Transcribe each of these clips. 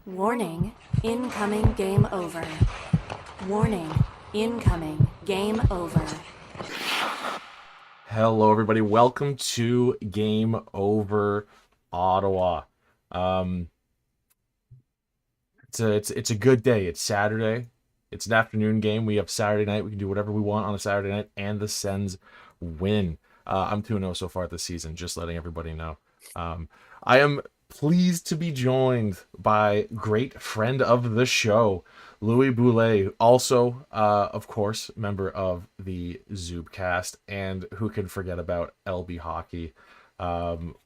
Warning, incoming game over. Warning, incoming game over. Hello, everybody. Welcome to Game Over Ottawa. Um, it's a good day. It's Saturday. It's an afternoon game. We have Saturday night. We can do whatever we want on a Saturday night, and the Sens win. I'm 2-0 so far this season. Just letting everybody know. I am pleased to be joined by great friend of the show, Louis Boulet, also, of course, member of the Zoobcast, and who can forget about LB Hockey. Um,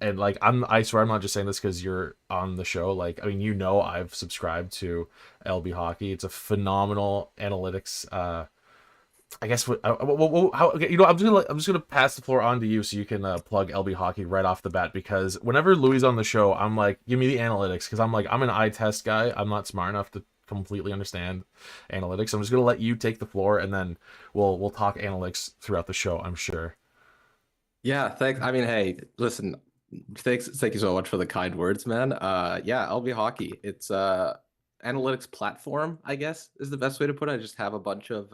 and like I swear I'm not just saying this because you're on the show. Like, I mean, I've subscribed to LB Hockey. It's a phenomenal analytics. I guess how okay, I'm just gonna pass the floor on to you so you can plug LB Hockey right off the bat, because whenever Louis is on the show, I'm like, give me the analytics, because I'm an eye test guy. I'm not smart enough to completely understand analytics. I'm just gonna let you take the floor, and then we'll talk analytics throughout the show, I'm sure. Yeah, thanks. I mean, hey, listen, thank you so much for the kind words, man. Yeah, LB Hockey. It's analytics platform, I guess, is the best way to put it. I just have a bunch of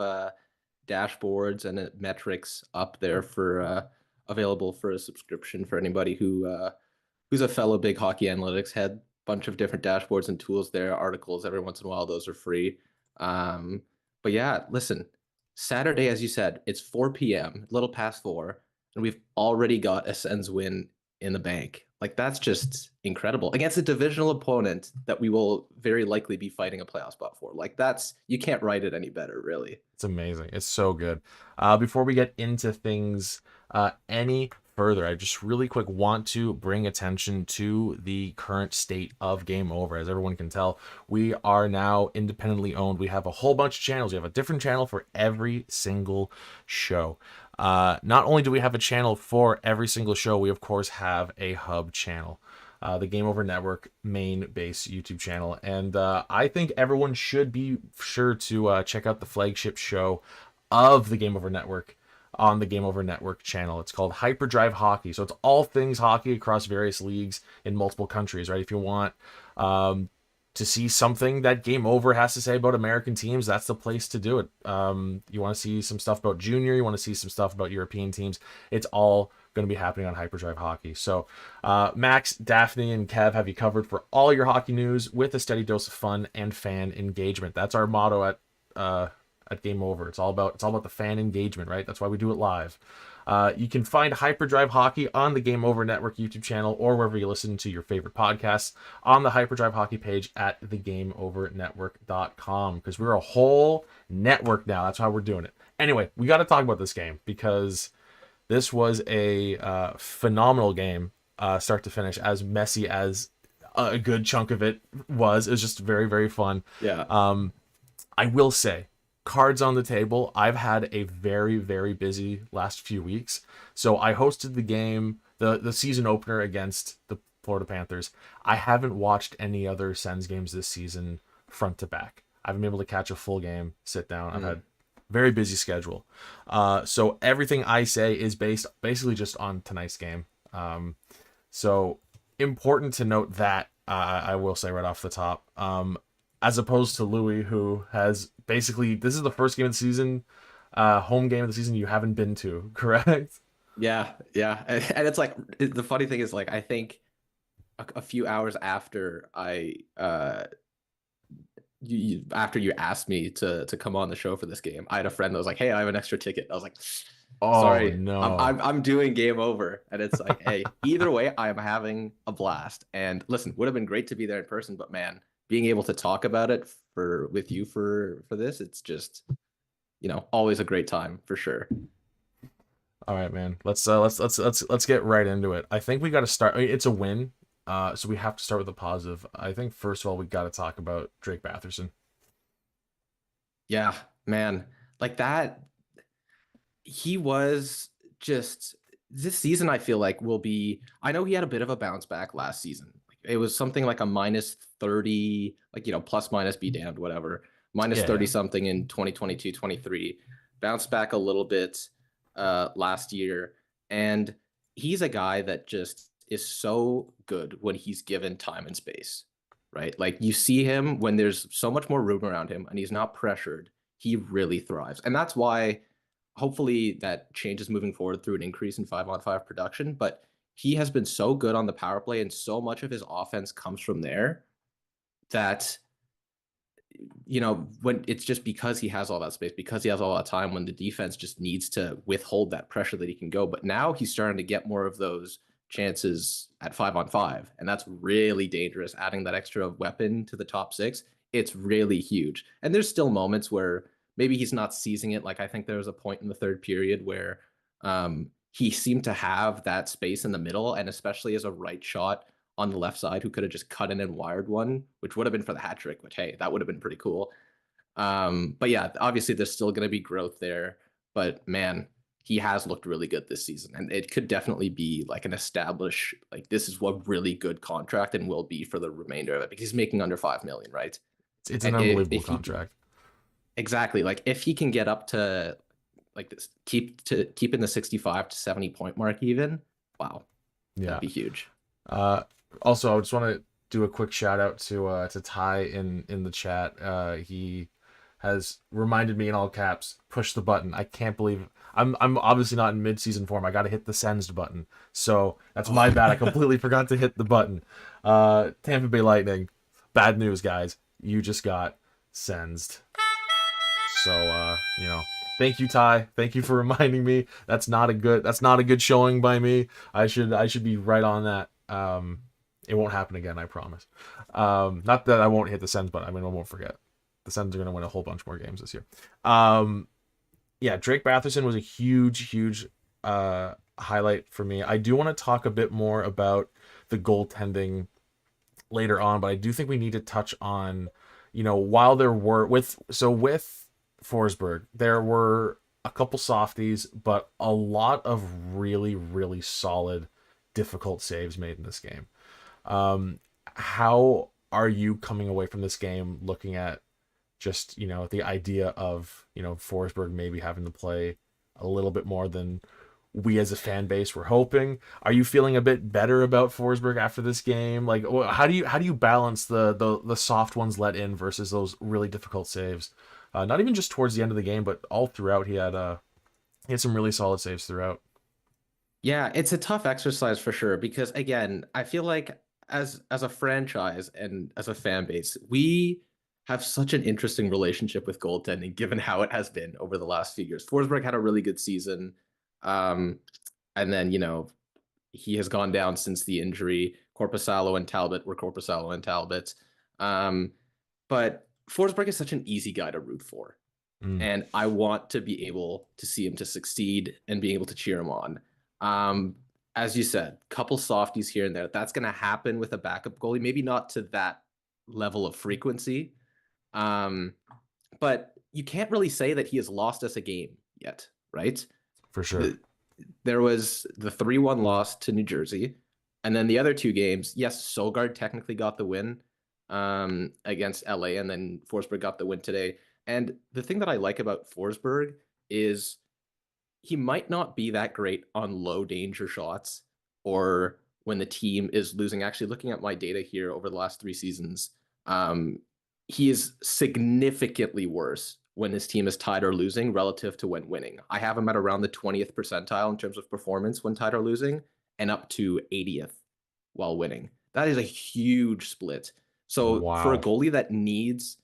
dashboards and metrics up there for available for a subscription for anybody who's a fellow big hockey analytics head. Bunch of different dashboards and tools there, articles every once in a while. Those are free. Um, but yeah, listen, Saturday, as you said, it's 4 p.m., a little past 4, and we've already got a Sens win in the bank. Like, that's just incredible against a divisional opponent that we will very likely be fighting a playoff spot for. Like, you can't write it any better, really. It's amazing. It's so good. Before we get into things any further, I just really quick want to bring attention to the current state of Game Over. As everyone can tell, we are now independently owned. We have a whole bunch of channels. We have a different channel for every single show. Not only do we have a channel for every single show, we of course have a hub channel. The Game Over Network main base YouTube channel. And I think everyone should be sure to check out the flagship show of the Game Over Network on the Game Over Network channel. It's called Hyperdrive Hockey. So it's all things hockey across various leagues in multiple countries, right? If you want to see something that Game Over has to say about American teams, that's the place to do it. You want to see some stuff about junior, you want to see some stuff about European teams. It's all going to be happening on Hyperdrive Hockey. So Max, Daphne, and Kev have you covered for all your hockey news with a steady dose of fun and fan engagement. That's our motto at Game Over. It's all about the fan engagement, right? That's why we do it live. You can find Hyperdrive Hockey on the Game Over Network YouTube channel, or wherever you listen to your favorite podcasts, on the Hyperdrive Hockey page at thegameovernetwork.com, because we're a whole network now. That's how we're doing it. Anyway, we got to talk about this game, because this was a phenomenal game, start to finish, as messy as a good chunk of it was. It was just very, very fun. Yeah. I will say, cards on the table, I've had a very, very busy last few weeks. So I hosted the game, the season opener against the Florida Panthers. I haven't watched any other Sens games this season front to back. I haven't been able to catch a full game, sit down. I've had very busy schedule. So everything I say is based basically just on tonight's game. So important to note that, I will say right off the top. As opposed to Louis, who has basically, this is the first game of the season, home game of the season you haven't been to, correct? Yeah, yeah. And it's like, the funny thing is, like, I think a few hours after after you asked me to come on the show for this game, I had a friend that was like, "Hey, I have an extra ticket." I was like, Oh "Sorry, I'm no. I'm, I'm doing Game Over," and it's like, "Hey, either way, I am having a blast." And listen, would have been great to be there in person, but man, being able to talk about it with you for this, it's just, always a great time for sure. All right, man. Let's get right into it. I think we got to start. I mean, it's a win, so we have to start with a positive. I think first of all we got to talk about Drake Batherson. Yeah, man, like that. He was just this season. I feel like will be. I know he had a bit of a bounce back last season. It was something like a -30, like, plus minus be damned, whatever, minus Yeah, 30 yeah. something in 2022, 23. Bounced back a little bit last year, and he's a guy that just is so good when he's given time and space. right? Like you see him when there's so much more room around him and he's not pressured, he really thrives. And that's why hopefully that changes moving forward through an increase in 5-on-5 production. But he has been so good on the power play, and so much of his offense comes from there that, when it's just because he has all that space, because he has all that time, when the defense just needs to withhold that pressure that he can go. But now he's starting to get more of those chances at 5-on-5, and that's really dangerous. Adding that extra weapon to the top six, it's really huge. And there's still moments where maybe he's not seizing it. Like I think there was a point in the third period where he seemed to have that space in the middle, and especially as a right shot on the left side, who could have just cut in and wired one, which would have been for the hat trick, which, hey, that would have been pretty cool. But yeah, obviously there's still going to be growth there, but man, he has looked really good this season, and it could definitely be like an established, like this is what really good contract and will be for the remainder of it, because he's making under 5 million, right? It's an unbelievable contract. Exactly. Like if he can get up to like this, keep in the 65 to 70 point mark even, wow, that'd be huge. Also, I just want to do a quick shout out to Ty in the chat. He has reminded me in all caps, push the button. I can't believe I'm obviously not in mid-season form. I got to hit the Sens button. So that's my bad. I completely forgot to hit the button. Tampa Bay Lightning, bad news, guys. You just got Sensed. So thank you, Ty. Thank you for reminding me. That's not a good showing by me. I should be right on that. It won't happen again, I promise. Not that I won't hit the Sens, but I won't forget. The Sens are going to win a whole bunch more games this year. Drake Batherson was a huge highlight for me. I do want to talk a bit more about the goaltending later on, but I do think we need to touch on, while there were with Forsberg, there were a couple softies, but a lot of really, really solid, difficult saves made in this game. How are you coming away from this game looking at just, the idea of, Forsberg maybe having to play a little bit more than we as a fan base were hoping? Are you feeling a bit better about Forsberg after this game? Like, how do you balance the soft ones let in versus those really difficult saves? Not even just towards the end of the game, but all throughout. He had some really solid saves throughout. Yeah, it's a tough exercise for sure, because again, I feel like as a franchise and as a fan base, we have such an interesting relationship with goaltending, given how it has been over the last few years. Forsberg had a really good season, and then he has gone down since the injury. Korpisalo and Talbot were Korpisalo and Talbot, but Forsberg is such an easy guy to root for, and I want to be able to see him to succeed and being able to cheer him on. As you said, couple softies here and there. That's going to happen with a backup goalie, maybe not to that level of frequency. But you can't really say that he has lost us a game yet, right? For sure. There was the 3-1 loss to New Jersey, and then the other two games, yes, Sogard technically got the win against LA, and then Forsberg got the win today. And the thing that I like about Forsberg is he might not be that great on low danger shots or when the team is losing. Actually, looking at my data here over the last 3 seasons, he is significantly worse when his team is tied or losing relative to when winning. I have him at around the 20th percentile in terms of performance when tied or losing, and up to 80th while winning. That is a huge split. So for a goalie that needs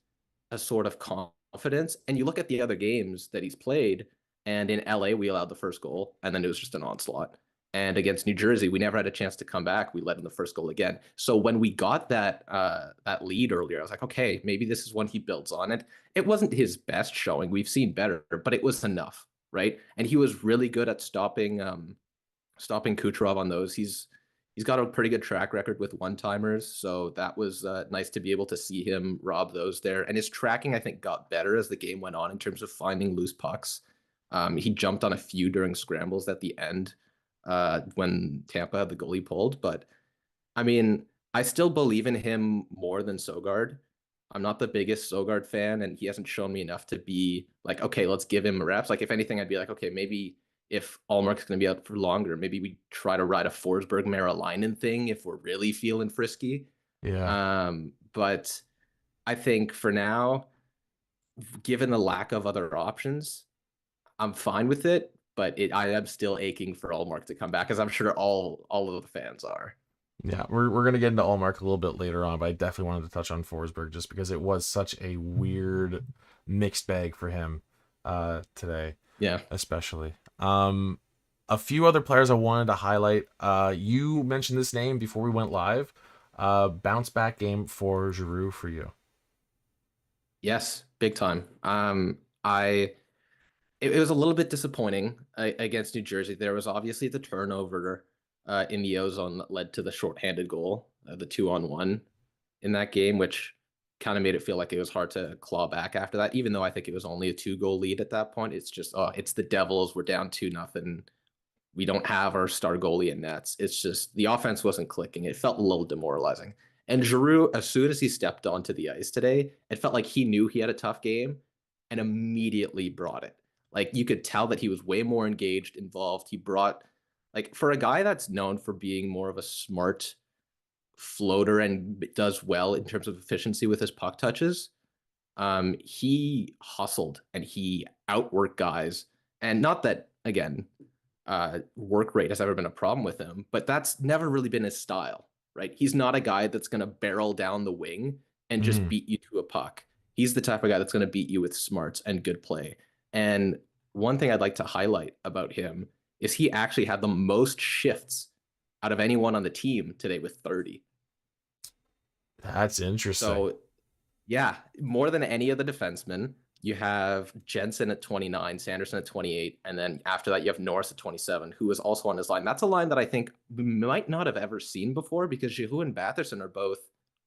a sort of confidence, and you look at the other games that he's played, and in LA, we allowed the first goal, and then it was just an onslaught. And against New Jersey, we never had a chance to come back. We let in the first goal again. So when we got that lead earlier, I was like, okay, maybe this is one he builds on it. It wasn't his best showing. We've seen better, but it was enough, right? And he was really good at stopping Kucherov on those. He's got a pretty good track record with one-timers, so that was nice to be able to see him rob those there. And his tracking, I think, got better as the game went on in terms of finding loose pucks. He jumped on a few during scrambles at the end when Tampa had the goalie pulled. But I mean, I still believe in him more than Sogard. I'm not the biggest Sogard fan, and he hasn't shown me enough to be like, okay, let's give him reps. Like, if anything, I'd be like, okay, maybe if Allmark's going to be out for longer, maybe we try to ride a Forsberg Maralainen thing if we're really feeling frisky. Yeah. but I think for now, given the lack of other options, I'm fine with it. But I am still aching for Allmark to come back, as I'm sure all of the fans are. Yeah, we're gonna get into Allmark a little bit later on, but I definitely wanted to touch on Forsberg just because it was such a weird mixed bag for him today, Yeah. especially. A few other players I wanted to highlight. You mentioned this name before we went live. Bounce back game for Giroux for you. Yes, big time. It was a little bit disappointing against New Jersey. There was obviously the turnover in the ozone that led to the shorthanded goal, the 2-on-1 in that game, which kind of made it feel like it was hard to claw back after that. Even though I think it was only a 2-goal lead at that point, it's just it's the Devils. We're down 2-0. We don't have our star goalie in nets. It's just the offense wasn't clicking. It felt a little demoralizing. And Giroux, as soon as he stepped onto the ice today, it felt like he knew he had a tough game and immediately brought it. Like you could tell that he was way more engaged, involved. He brought, like, for a guy that's known for being more of a smart floater and does well in terms of efficiency with his puck touches, he hustled and he outworked guys. And not that, again, work rate has ever been a problem with him, but that's never really been his style, right? He's not a guy that's going to barrel down the wing and just beat you to a puck. He's the type of guy that's going to beat you with smarts and good play. And one thing I'd like to highlight about him is he actually had the most shifts out of anyone on the team today with 30. That's interesting. So, yeah, more than any of the defensemen. You have Jensen at 29, Sanderson at 28, and then after that you have Norris at 27, who is also on his line. That's a line that I think we might not have ever seen before because Giroux and Batherson are both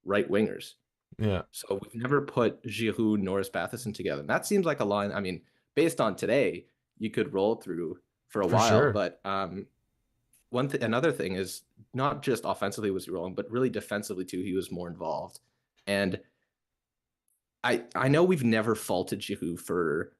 right wingers. Yeah. So we've never put Giroux, Norris, Batherson together. And that seems like a line, I mean, based on today, you could roll through for a while. Sure. But another thing is not just offensively was he rolling, but really defensively too, he was more involved. And I know we've never faulted Giroux for,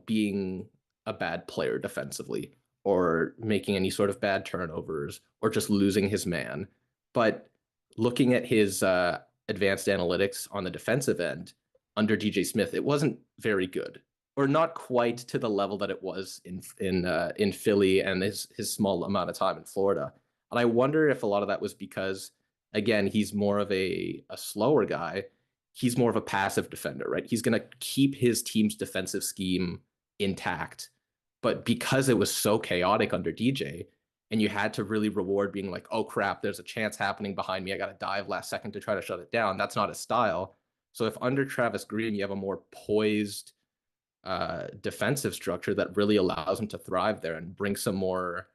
being a bad player defensively or making any sort of bad turnovers or just losing his man. But looking at his advanced analytics on the defensive end under DJ Smith, it wasn't very good, or not quite to the level that it was in Philly and his small amount of time in Florida. And I wonder if a lot of that was because, again, he's more of a slower guy. He's more of a passive defender, right? He's going to keep his team's defensive scheme intact. But because it was so chaotic under DJ, and you had to really reward being like, oh crap, there's a chance happening behind me. I got to dive last second to try to shut it down. That's not his style. So if under Travis Green, you have a more poised defensive structure that really allows him to thrive there and bring some more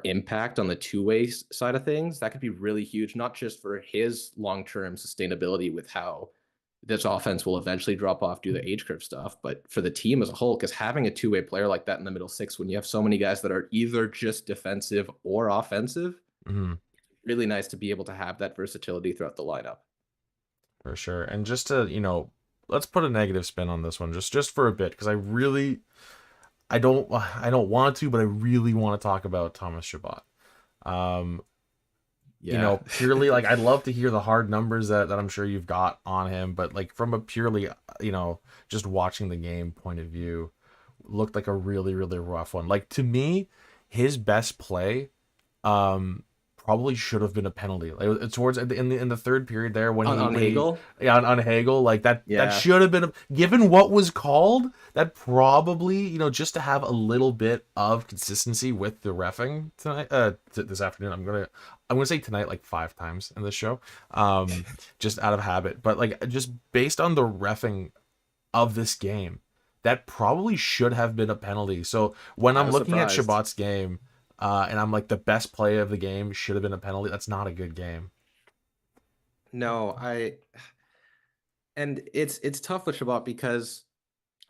impact on the two-way side of things, that could be really huge, not just for his long-term sustainability with how this offense will eventually drop off due to the age curve stuff, but for the team as a whole, because having a two-way player like that in the middle six, when you have so many guys that are either just defensive or offensive, really nice to be able to have that versatility throughout the lineup. For sure. And just to, let's put a negative spin on this one just for a bit, because I don't want to, but I really want to talk about Thomas Chabot. Purely like I'd love to hear the hard numbers that I'm sure you've got on him, but like from a purely, just watching the game point of view, looked like a really, really rough one. Like to me, his best play, probably should have been a penalty. Like towards in the third period there when on Hagel, on Hagel, like that should have been given what was called. That probably just to have a little bit of consistency with the reffing tonight, this afternoon. I'm gonna say tonight like 5 times in this show, just out of habit. But like just based on the reffing of this game, that probably should have been a penalty. So when I'm looking at Chabot's game. And I'm like, the best play of the game should have been a penalty. That's not a good game. No, and it's tough with Chabot because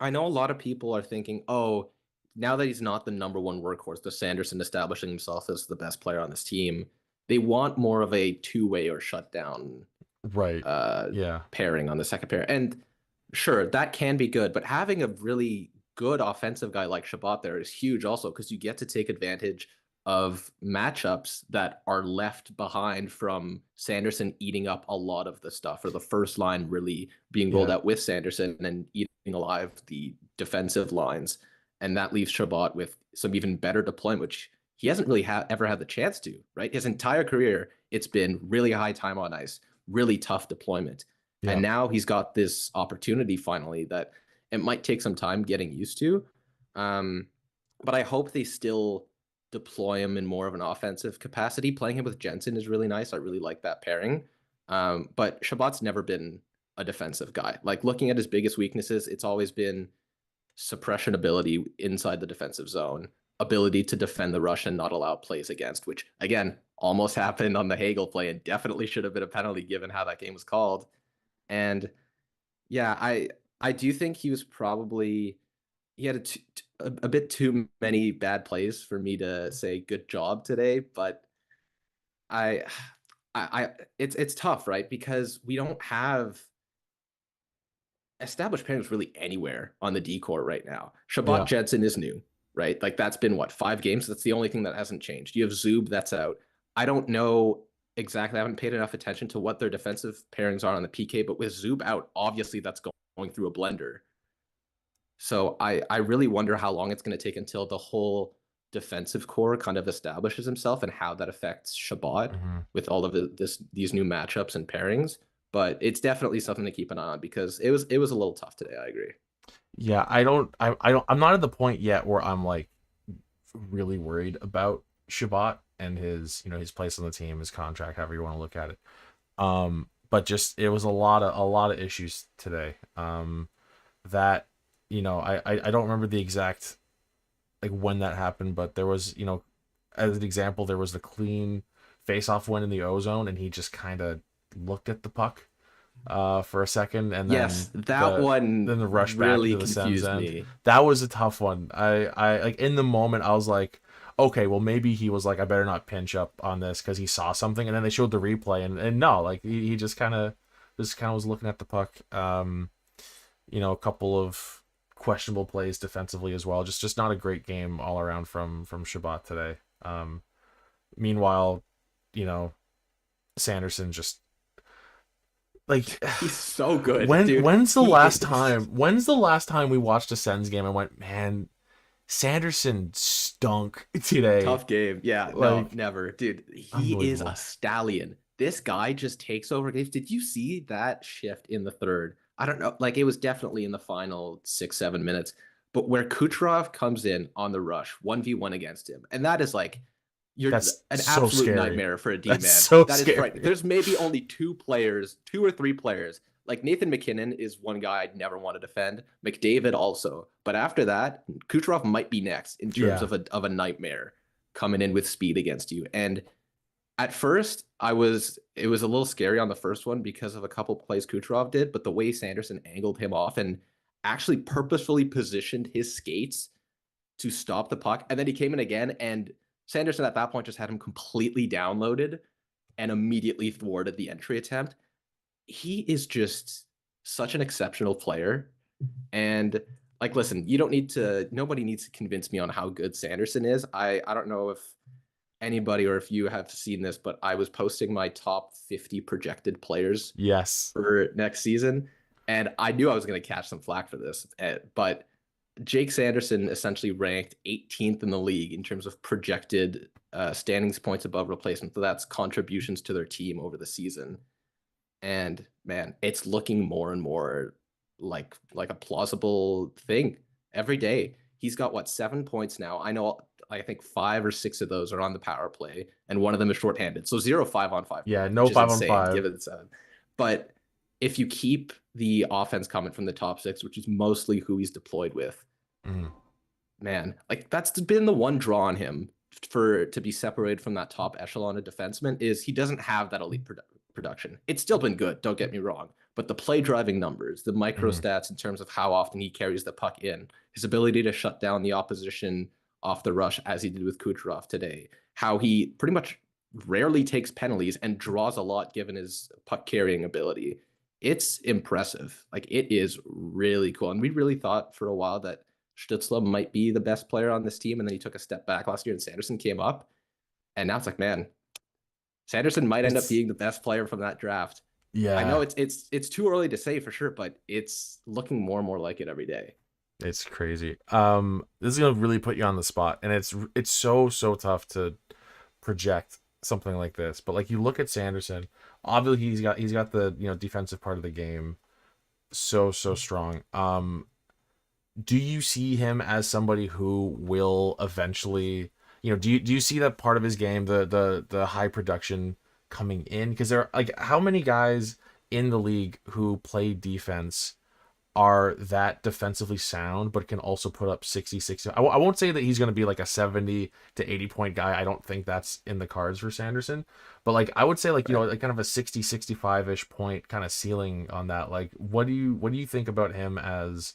I know a lot of people are thinking, oh, now that he's not the number one workhorse, the Sanderson establishing himself as the best player on this team, they want more of a two-way or shutdown pairing on the second pair. And sure, that can be good, but having a really good offensive guy like Chabot there is huge also because you get to take advantage of matchups that are left behind from Sanderson eating up a lot of the stuff, or the first line really being rolled out with Sanderson and eating alive the defensive lines. And that leaves Chabot with some even better deployment, which he hasn't really ever had the chance to, right? His entire career, it's been really high time on ice, really tough deployment. And now he's got this opportunity finally that it might take some time getting used to. But I hope they still deploy him in more of an offensive capacity. Playing him with Jensen is really nice. I really like that pairing. But Chabot's never been a defensive guy. Like, looking at his biggest weaknesses, it's always been suppression ability inside the defensive zone, ability to defend the rush and not allow plays against, which again almost happened on the Hagel play and definitely should have been a penalty given how that game was called. And yeah, I do think he was probably, he had a bit too many bad plays for me to say good job today, but it's tough, right? Because we don't have established pairings really anywhere on the D court right now. Chabot Jensen is new, right? Like, that's been what, 5 games? That's the only thing that hasn't changed. You have Zub that's out. I don't know exactly. I haven't paid enough attention to what their defensive pairings are on the PK, but with Zub out, obviously that's going through a blender. So I really wonder how long it's going to take until the whole defensive core kind of establishes himself, and how that affects Chabot with all of these new matchups and pairings. But it's definitely something to keep an eye on, because it was a little tough today. I agree. Yeah, I'm not at the point yet where I'm like really worried about Chabot and his, his place on the team, his contract, however you want to look at it. But just, it was a lot of issues today. That, I don't remember the exact, like, when that happened, but there was, as an example, there was the clean face-off win in the O-zone, and he just kind of looked at the puck for a second, and then then the rush really back to the Sens end. me. That was a tough one. I like, in the moment I was like, okay, well, maybe he was like, I better not pinch up on this because he saw something, and then they showed the replay, and no, like, he just kind of was looking at the puck. A couple of questionable plays defensively as well. Just not a great game all around from Chabot today. Meanwhile, Sanderson just, like, he's so good. When's the last time we watched a Sens game and went, man, Sanderson stunk today? Tough game. Yeah, like, no, never. Dude, he is a stallion. This guy just takes over games. Did you see that shift in the third? I don't know. Like, it was definitely in the final 6-7 minutes, but where Kucherov comes in on the rush, 1v1 against him. And that is like, that's an absolute nightmare for a D-man. That is right. There's maybe only 2 or 3 players. Like, Nathan McKinnon is one guy I'd never want to defend. McDavid also. But after that, Kucherov might be next in terms of a nightmare coming in with speed against you. And at first, it was a little scary on the first one because of a couple plays Kucherov did, but the way Sanderson angled him off and actually purposefully positioned his skates to stop the puck, and then he came in again, and Sanderson at that point just had him completely downloaded and immediately thwarted the entry attempt. He is just such an exceptional player. And, like, listen, nobody needs to convince me on how good Sanderson is. I don't know if anybody or if you have seen this, but I was posting my top 50 projected players for next season, and I knew I was going to catch some flack for this, but Jake Sanderson essentially ranked 18th in the league in terms of projected standings points above replacement. So that's contributions to their team over the season. And man, it's looking more and more like a plausible thing every day. He's got 7 points now. I think 5 or 6 of those are on the power play, and one of them is shorthanded. So 0 5-on-5. Yeah, no 5-on-5. Given 7. But if you keep the offense coming from the top 6, which is mostly who he's deployed with, man, like, that's been the one draw on him to be separated from that top echelon of defensemen, is he doesn't have that elite production. It's still been good, don't get me wrong, but the play driving numbers, the micro stats in terms of how often he carries the puck in, his ability to shut down the opposition off the rush, as he did with Kucherov today, how he pretty much rarely takes penalties and draws a lot given his puck carrying ability. It's impressive. Like, it is really cool. And we really thought for a while that Stützle might be the best player on this team, and then he took a step back last year and Sanderson came up. And now it's like, man, Sanderson might end up It's being the best player from that draft. I know yeah, it's too early to say for sure, but it's looking more and more like it every day. it's crazy. This is gonna really put you on the spot, and it's so tough to project something like this. But like you look at Sanderson, obviously he's got the defensive part of the game so strong. Do you see him as somebody who will eventually, do you see that part of his game, the high production coming in? Because there are like how many guys in the league who play defense are that defensively sound but can also put up 60. I won't say that he's going to be like a 70 to 80 point guy. I don't think that's in the cards for Sanderson, but like I would say like Right. like kind of a 60 65ish point kind of ceiling on that. Like what do you think about him as,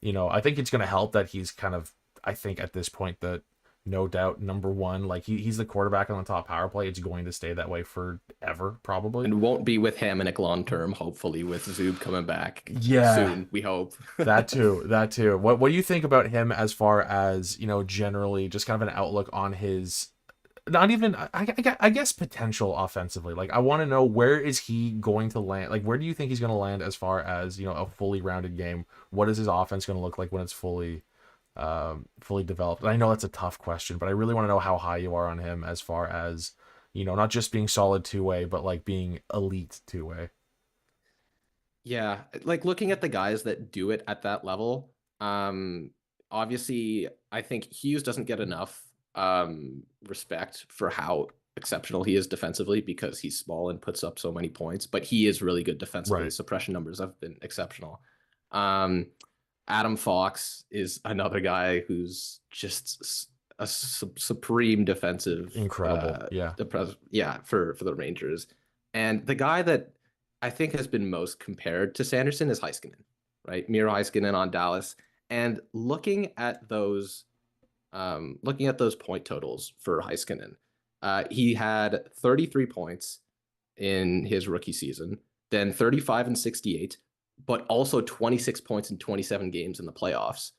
I think it's going to help that he's kind of, I think at this point, the no doubt number one. Like he's the quarterback on the top power play. It's going to stay that way forever probably. And won't be with Hamonic long term, hopefully, with Zub coming back Yeah. soon, we hope. That too, that too. What do you think about him as far as, generally just kind of an outlook on his, not even, I guess potential offensively? Like I want to know, where is he going to land? Like where do you think he's going to land as far as, a fully rounded game? What is his offense going to look like when it's fully developed? And I know that's a tough question, but I really want to know how high you are on him as far as, not just being solid two-way, but like being elite two-way. Yeah, like looking at the guys that do it at that level, obviously I think Hughes doesn't get enough respect for how exceptional he is defensively because he's small and puts up so many points, but he is really good defensively. Right. His suppression numbers have been exceptional. Um, Adam Fox is another guy who's just a supreme defensive Incredible. Yeah. yeah, for the Rangers. And the guy that I think has been most compared to Sanderson is Heiskanen, right? Miro Heiskanen on Dallas. And looking at those point totals for Heiskanen, he had 33 points in his rookie season, then 35 and 68, but also 26 points in 27 games in the playoffs.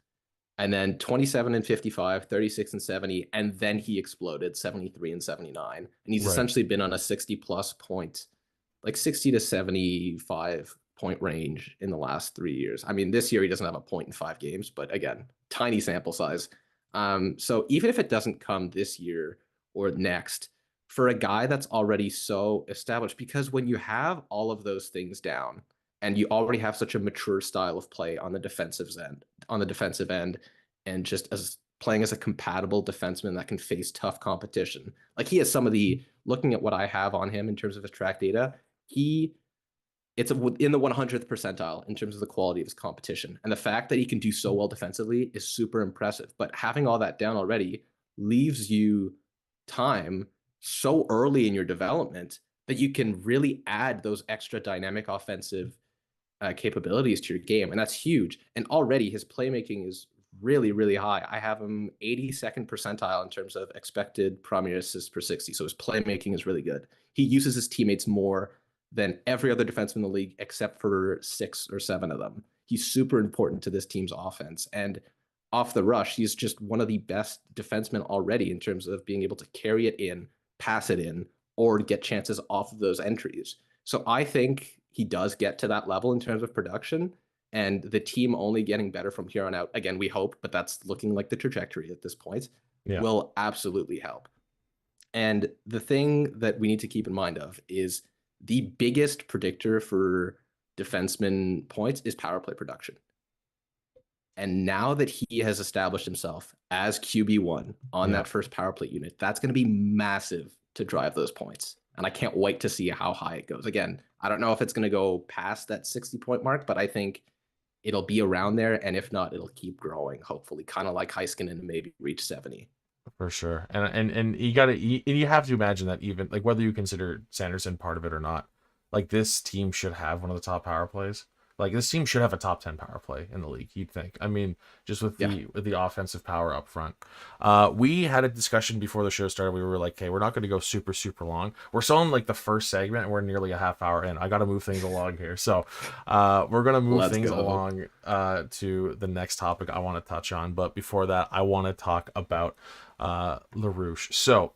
And then 27 and 55, 36 and 70, and then he exploded 73 and 79. And he's Right. essentially been on a 60 plus point, like 60 to 75 point range in the last 3 years. I mean, this year he doesn't have a point in 5 games, but again, tiny sample size. So even if it doesn't come this year or next, for a guy that's already so established, because when you have all of those things down and you already have such a mature style of play on the defensive end, and just as playing as a compatible defenseman that can face tough competition, like he has some of the, looking at what I have on him in terms of his track data, it's in the 100th percentile in terms of the quality of his competition. And the fact that he can do so well defensively is super impressive. But having all that down already leaves you time so early in your development that you can really add those extra dynamic offensive capabilities to your game. And that's huge. And already his playmaking is really, really high. I have him 82nd percentile in terms of expected premier assists per 60. So his playmaking is really good. He uses his teammates more than every other defenseman in the league, except for 6 or 7 of them. He's super important to this team's offense. And off the rush, he's just one of the best defensemen already in terms of being able to carry it in, pass it in, or get chances off of those entries. So I think he does get to that level in terms of production, and the team only getting better from here on out. Again, we hope, but that's looking like the trajectory at this point, Yeah. will absolutely help. And the thing that we need to keep in mind of is the biggest predictor for defenseman points is power play production. And now that he has established himself as QB1 on Yeah. that first power play unit, that's going to be massive to drive those points. And I can't wait to see how high it goes. Again, I don't know if it's going to go past that 60 point mark, but I think it'll be around there. And if not, it'll keep growing, hopefully, kind of like Heiskanen and maybe reach 70. For sure. And you have to imagine that, even like whether you consider Sanderson part of it or not, like this team should have one of the top power plays. Like this team should have a top 10 power play in the league, you'd think. I mean, just with the offensive power up front. We had a discussion before the show started. We were like, okay, we're not going to go super long. We're still in like the first segment and we're nearly a half hour in. I got to move things along here. So we're going to move Let's things go. along to the next topic I want to touch on. But before that, I want to talk about LaRouche. So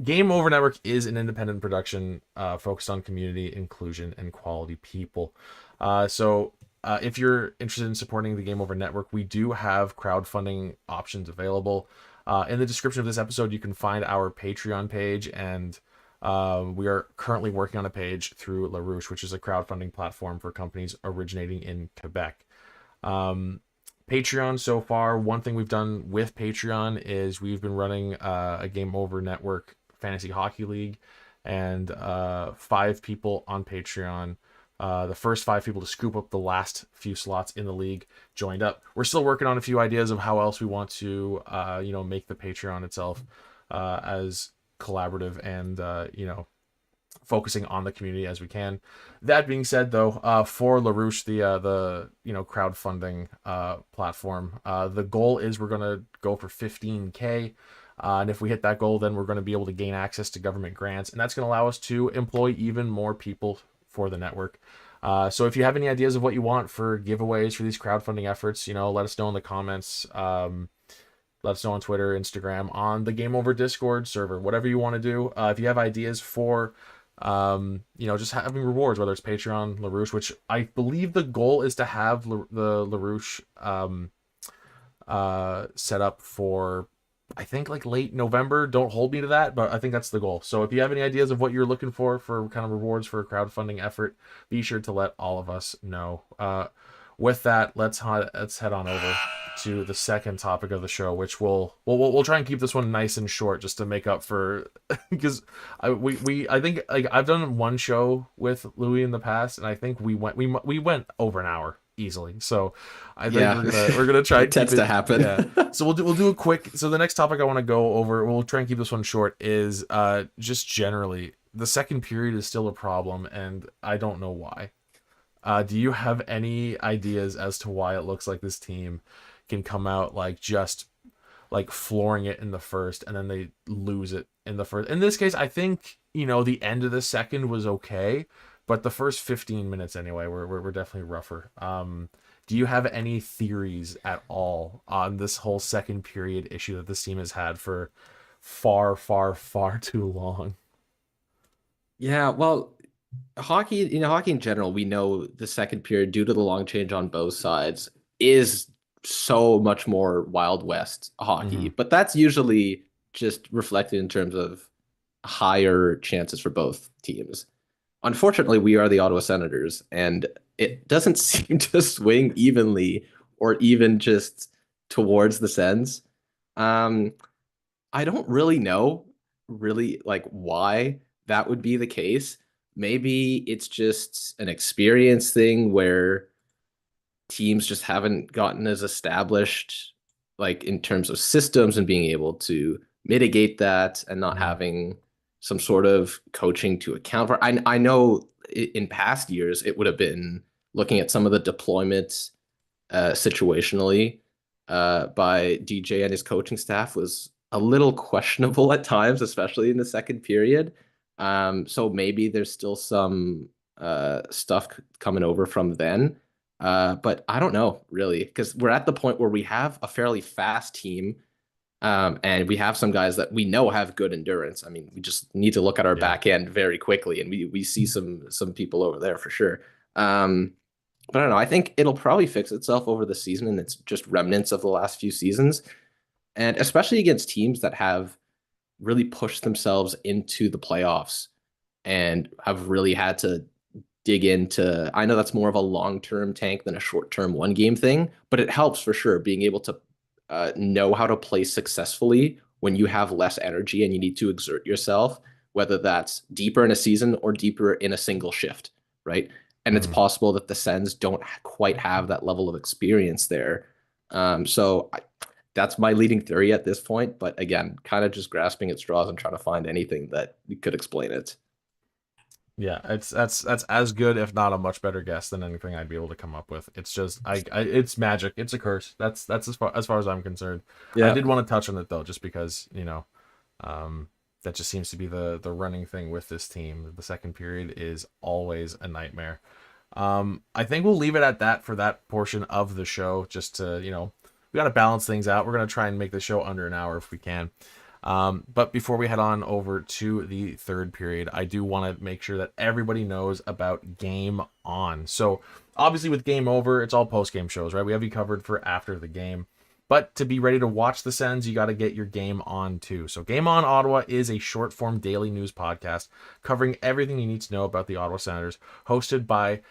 Game Over Network is an independent production focused on community inclusion and quality people. So if you're interested in supporting the Game Over Network, we do have crowdfunding options available. In the description of this episode, you can find our Patreon page, and we are currently working on a page through LaRouche, which is a crowdfunding platform for companies originating in Quebec. Patreon so far, one thing we've done with Patreon is we've been running a Game Over Network Fantasy Hockey League, and 5 people on Patreon. The first 5 people to scoop up the last few slots in the league joined up. We're still working on a few ideas of how else we want to, make the Patreon itself as collaborative and, focusing on the community as we can. That being said, though, for LaRouche, the crowdfunding platform, the goal is we're gonna go for 15K. And if we hit that goal, then we're going to be able to gain access to government grants, and that's going to allow us to employ even more people for the network. So if you have any ideas of what you want for giveaways for these crowdfunding efforts, let us know in the comments. Let us know on Twitter, Instagram, on the Game Over Discord server, whatever you want to do. If you have ideas for, just having rewards, whether it's Patreon, LaRouche, which I believe the goal is to have the LaRouche set up for, I think, like late November. Don't hold me to that, but I think that's the goal. So if you have any ideas of what you're looking for kind of rewards for a crowdfunding effort, be sure to let all of us know. With that, let's head on over to the second topic of the show, which we'll try and keep this one nice and short, just to make up for because I think, like, I've done one show with Louis in the past, and I think we went over an hour easily. So I think we're gonna try. It tends to happen. Yeah. So we'll do a quick. So the next topic I want to go over, we'll try and keep this one short, is just generally the second period is still a problem, and I don't know why. Do you have any ideas as to why it looks like this team can come out just flooring it in the first, and then they lose it in the first? In this case, I think the end of the second was okay, but the first 15 minutes anyway were definitely rougher. Do you have any theories at all on this whole second period issue that this team has had for far, far, far too long? Yeah, well, hockey in general, we know the second period, due to the long change on both sides, is so much more Wild West hockey. But that's usually just reflected in terms of higher chances for both teams. Unfortunately, we are the Ottawa Senators, and it doesn't seem to swing evenly or even just towards the Sens. I don't really know why that would be the case. Maybe it's just an experience thing where teams just haven't gotten as established, in terms of systems and being able to mitigate that, and not having some sort of coaching to account for. I know in past years it would have been looking at some of the deployments situationally by DJ and his coaching staff was a little questionable at times, especially in the second period. So maybe there's still some stuff coming over from then. But I don't know, really, because we're at the point where we have a fairly fast team, and we have some guys that we know have good endurance. I mean, we just need to look at our back end very quickly, and we see some people over there for sure. But I don't know. I think it'll probably fix itself over the season, and it's just remnants of the last few seasons, and especially against teams that have really pushed themselves into the playoffs and have really had to dig into. I know that's more of a long-term tank than a short-term one-game thing, but it helps for sure being able to know how to play successfully when you have less energy and you need to exert yourself, whether that's deeper in a season or deeper in a single shift, right? And it's possible that the Sens don't quite have that level of experience there. That's my leading theory at this point. But again, kind of just grasping at straws and trying to find anything that could explain it. Yeah, that's as good, if not a much better guess than anything I'd be able to come up with. It's just it's magic. It's a curse. That's as far as I'm concerned. Yeah. I did want to touch on it though, just because that just seems to be the running thing with this team. The second period is always a nightmare. I think we'll leave it at that for that portion of the show. Just to we got to balance things out. We're gonna try and make the show under an hour if we can. But before we head on over to the third period, I do want to make sure that everybody knows about Game On. So obviously with Game Over, it's all post-game shows, right? We have you covered for after the game. But to be ready to watch the Sens, you got to get your Game On too. So Game On Ottawa is a short-form daily news podcast covering everything you need to know about the Ottawa Senators, hosted by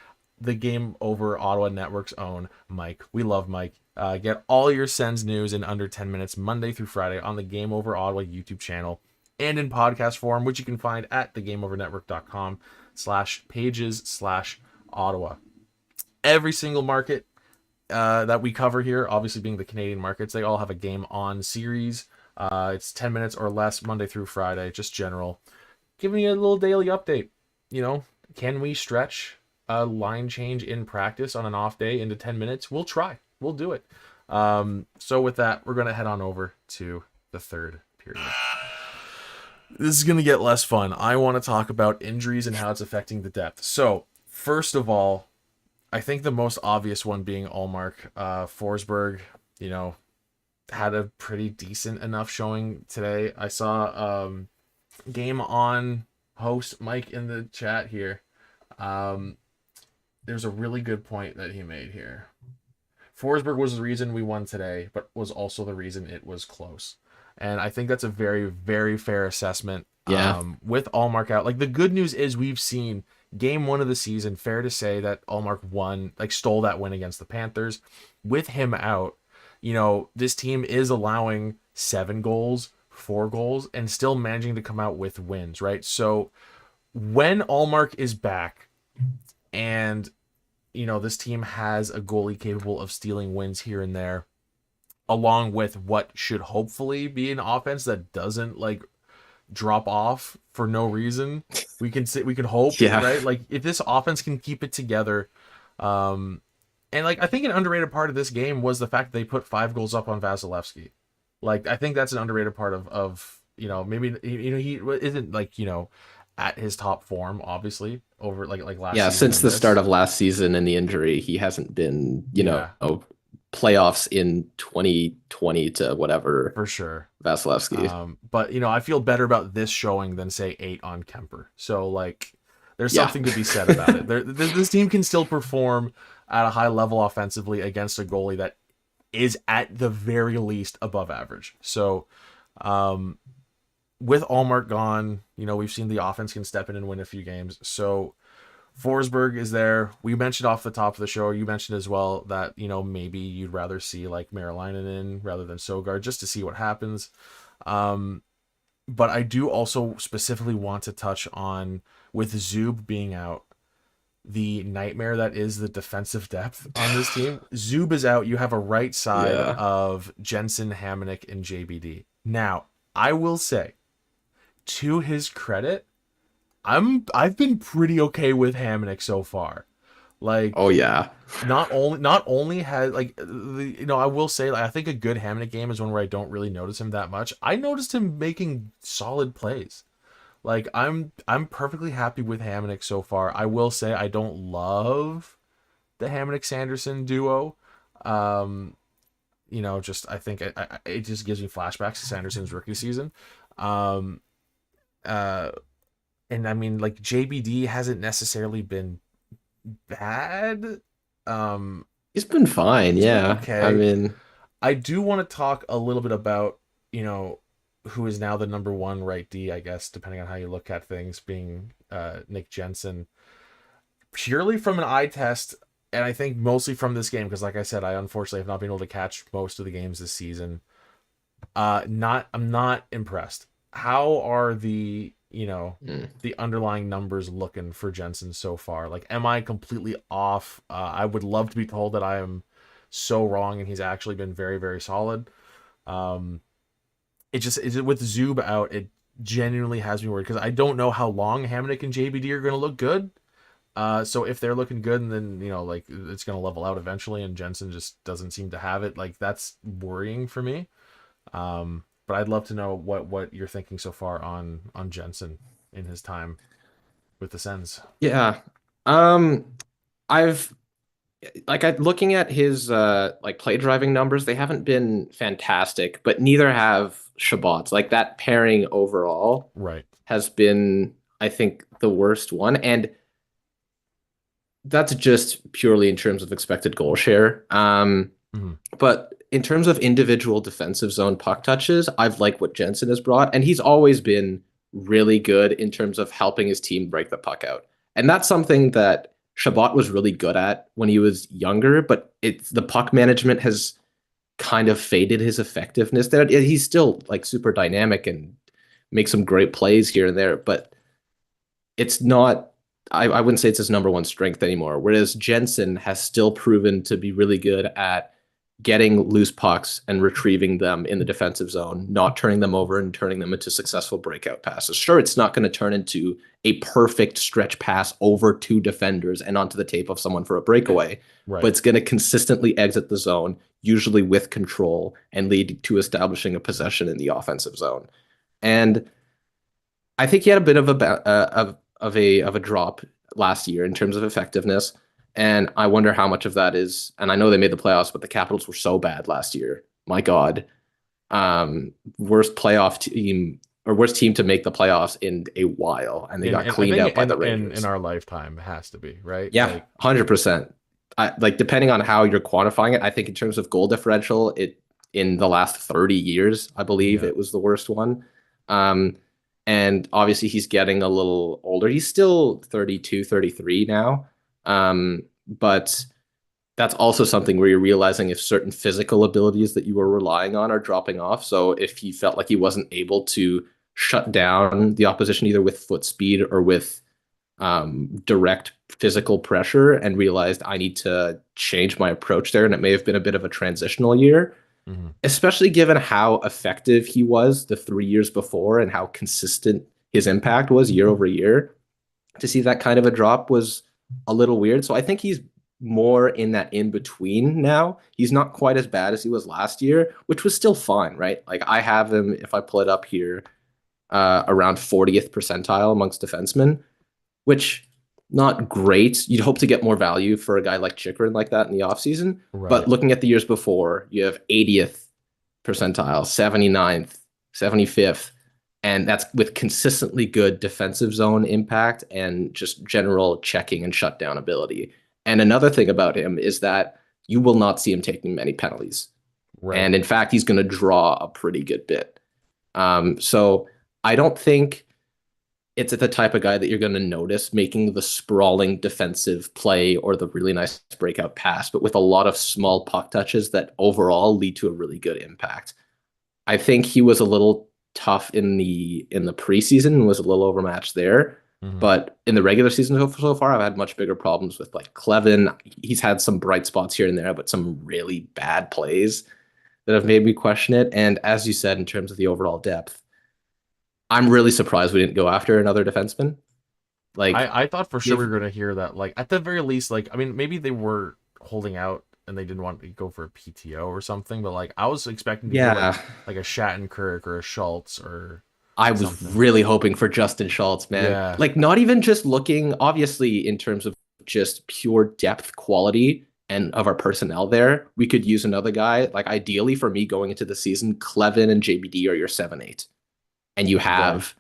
the Game Over Ottawa Network's own Mike. We love Mike. Get all your Sens news in under 10 minutes, Monday through Friday, on the Game Over Ottawa YouTube channel and in podcast form, which you can find at thegameovernetwork.com/pages/Ottawa. Every single market that we cover here, obviously being the Canadian markets, they all have a Game On series. It's 10 minutes or less, Monday through Friday, just general. Giving you a little daily update. Can we stretch a line change in practice on an off day into 10 minutes? We'll try. We'll do it. So with that, we're going to head on over to the third period. This is going to get less fun. I want to talk about injuries and how it's affecting the depth. So first of all, I think the most obvious one being Ullmark. Forsberg, had a pretty decent enough showing today. I saw Game On host Mike in the chat here. There's a really good point that he made here. Forsberg was the reason we won today, but was also the reason it was close. And I think that's a very, very fair assessment. Yeah. With Ullmark out, the good news is we've seen game one of the season. Fair to say that Ullmark stole that win against the Panthers. With him out, this team is allowing 7 goals, 4 goals, and still managing to come out with wins, right? So when Ullmark is back and this team has a goalie capable of stealing wins here and there, along with what should hopefully be an offense that doesn't drop off for no reason. We can hope, Yeah. right? If this offense can keep it together, and I think an underrated part of this game was the fact that they put 5 goals up on Vasilevsky. I think that's an underrated part of maybe he isn't at his top form, obviously, over last Yeah, season since and the this. start of last season and the injury, he hasn't been, playoffs in 2020 to whatever For sure. Vasilevsky. But I feel better about this showing than say 8 on Kemper. So there's Yeah. something to be said about it. This team can still perform at a high level offensively against a goalie that is at the very least above average. So with Ullmark gone, we've seen the offense can step in and win a few games. So Forsberg is there. We mentioned off the top of the show, you mentioned as well that, maybe you'd rather see Marilainen in rather than Sogard just to see what happens. But I do also specifically want to touch on, with Zub being out, the nightmare that is the defensive depth on this team. Zub is out. You have a right side Yeah. of Jensen, Hamonic, and JBD. Now, I will say, to his credit, I've been pretty okay with Hamonic so far. Oh yeah. Not only has I will say I think a good Hamonic game is one where I don't really notice him that much. I noticed him making solid plays. I'm perfectly happy with Hamonic so far. I will say I don't love the Hamonic Sanderson duo. Just I think it just gives me flashbacks to Sanderson's rookie season. And I mean, JBD hasn't necessarily been bad. He's been fine. Yeah. Okay. I mean, I do want to talk a little bit about, who is now the number 1 right D, I guess, depending on how you look at things, being Nick Jensen. Purely from an eye test, and I think mostly from this game, because like I said, I unfortunately have not been able to catch most of the games this season. I'm not impressed. How are the the underlying numbers looking for Jensen so far? Am I completely off? I would love to be told that I am so wrong and he's actually been very, very solid. It with Zub out, it genuinely has me worried because I don't know how long Hamonic and JBD are going to look good. So if they're looking good and then, it's going to level out eventually and Jensen just doesn't seem to have it, that's worrying for me. But I'd love to know what you're thinking so far on Jensen in his time with the Sens. yeah. looking at his like play driving numbers, they haven't been fantastic, but neither have Chabot's. Like that pairing overall Right. has been, I think, the worst one. And that's just purely in terms of expected goal share. Mhm. But in terms of individual defensive zone puck touches, I've liked what Jensen has brought, and he's always been really good in terms of helping his team break the puck out. And that's something that Chabot was really good at when he was younger, but it's the puck management has kind of faded his effectiveness there. He's still like super dynamic and makes some great plays here and there, but it's not I wouldn't say it's his number one strength anymore. Whereas Jensen has still proven to be really good at getting loose pucks and retrieving them in the defensive zone, not turning them over and turning them into successful breakout passes. Sure, it's not going to turn into a perfect stretch pass over two defenders and onto the tape of someone for a breakaway, Right. but it's going to consistently exit the zone, usually with control, and lead to establishing a possession in the offensive zone. And I think he had a bit of a drop last year in terms of effectiveness, and I wonder how much of that is. And I know they made the playoffs, but the Capitals were so bad last year. My God, worst playoff team or worst team to make the playoffs in a while, and they got cleaned out by the Rangers. In our lifetime, it has to be, right? Yeah, 100%. Like depending on how you're quantifying it, I think in terms of goal differential, it in the last 30 years, I believe it was the worst one. And obviously he's getting a little older. He's still 32, 33 now. But that's also something where you're realizing if certain physical abilities that you were relying on are dropping off. So if he felt like he wasn't able to shut down the opposition either with foot speed or with direct physical pressure and realized I need to change my approach there. And it may have been a bit of a transitional year. Mm-hmm. Especially given how effective he was the 3 years before and how consistent his impact was year over year. To see that kind of a drop was a little weird. So I think he's more in that in between now. He's not quite as bad as he was last year, which was still fine, right? Like I have him, if I pull it up here, around 40th percentile amongst defensemen, which not great. You'd hope to get more value for a guy like Chychrun like that in the offseason. Right. But looking at the years before, you have 80th percentile, 79th, 75th, and that's with consistently good defensive zone impact and just general checking and shutdown ability. And another thing about him is that you will not see him taking many penalties. Right. And in fact, he's going to draw a pretty good bit. So I don't think it's the type of guy that you're going to notice making the sprawling defensive play or the really nice breakout pass, but with a lot of small puck touches that overall lead to a really good impact. I think he was a little tough in the preseason and was a little overmatched there. Mm-hmm. But in the regular season so far, I've had much bigger problems with like Clevin. He's had some bright spots here and there, but some really bad plays that have made me question it. And as you said, in terms of the overall depth, I'm really surprised we didn't go after another defenseman. Like I thought for sure we were going to hear that, like at the very least, like I mean maybe they were holding out and they didn't want to go for a PTO or something, but like I was expecting to hear like a Shattenkirk or a Schultz or I was something. really hoping for Justin Schultz, man. Yeah. Like not even just looking obviously in terms of just pure depth quality and of our personnel there, we could use another guy. Like ideally for me going into the season, Clevin and JBD are your 7-8. And you have,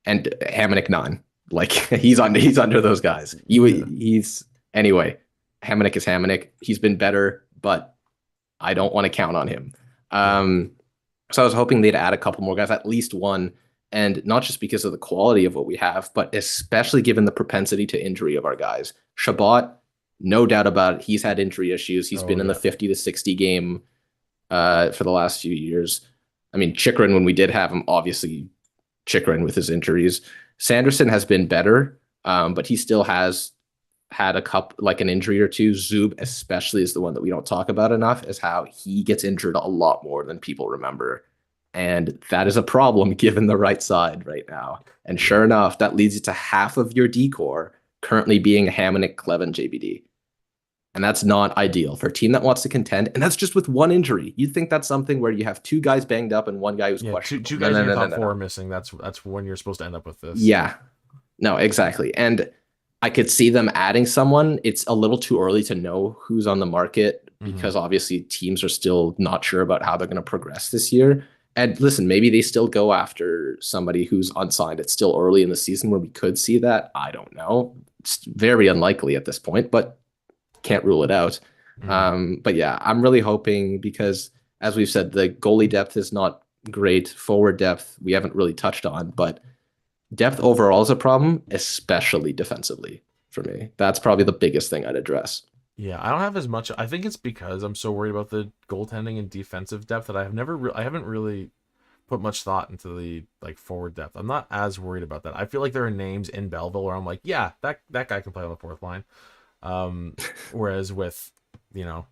and Hamonic 9, like he's under those guys. He's anyway. Hamonic is Hamonic. He's been better, but I don't want to count on him. So I was hoping they'd add a couple more guys, at least one, and not just because of the quality of what we have, but especially given the propensity to injury of our guys. Chabot, no doubt about it, he's had injury issues. He's been in the 50 to 60 game for the last few years. I mean, Chychrun, when we did have him, obviously Chychrun with his injuries. Sanderson has been better, but he still has had an injury or two. Zub especially is the one that we don't talk about enough, is how he gets injured a lot more than people remember. And that is a problem given the right side right now. And sure enough, that leads you to half of your D-core currently being Hamonic, Clevin, JBD. And that's not ideal for a team that wants to contend. And that's just with one injury. You'd think that's something where you have two guys banged up and one guy who's questionable. Two guys in your top four are missing. That's when you're supposed to end up with this. Yeah. No, exactly. And I could see them adding someone. It's a little too early to know who's on the market because obviously teams are still not sure about how they're going to progress this year. And listen, maybe they still go after somebody who's unsigned. It's still early in the season where we could see that. I don't know. It's very unlikely at this point, but can't rule it out. But yeah, I'm really hoping because, as we've said, the goalie depth is not great. Forward depth, we haven't really touched on, but depth overall is a problem, especially defensively for me. That's probably the biggest thing I'd address. Yeah, I don't have as much. I think it's because I'm so worried about the goaltending and defensive depth that I haven't really put much thought into the like forward depth. I'm not as worried about that. I feel like there are names in Belleville where I'm like, yeah, that guy can play on the fourth line. Whereas with, you know,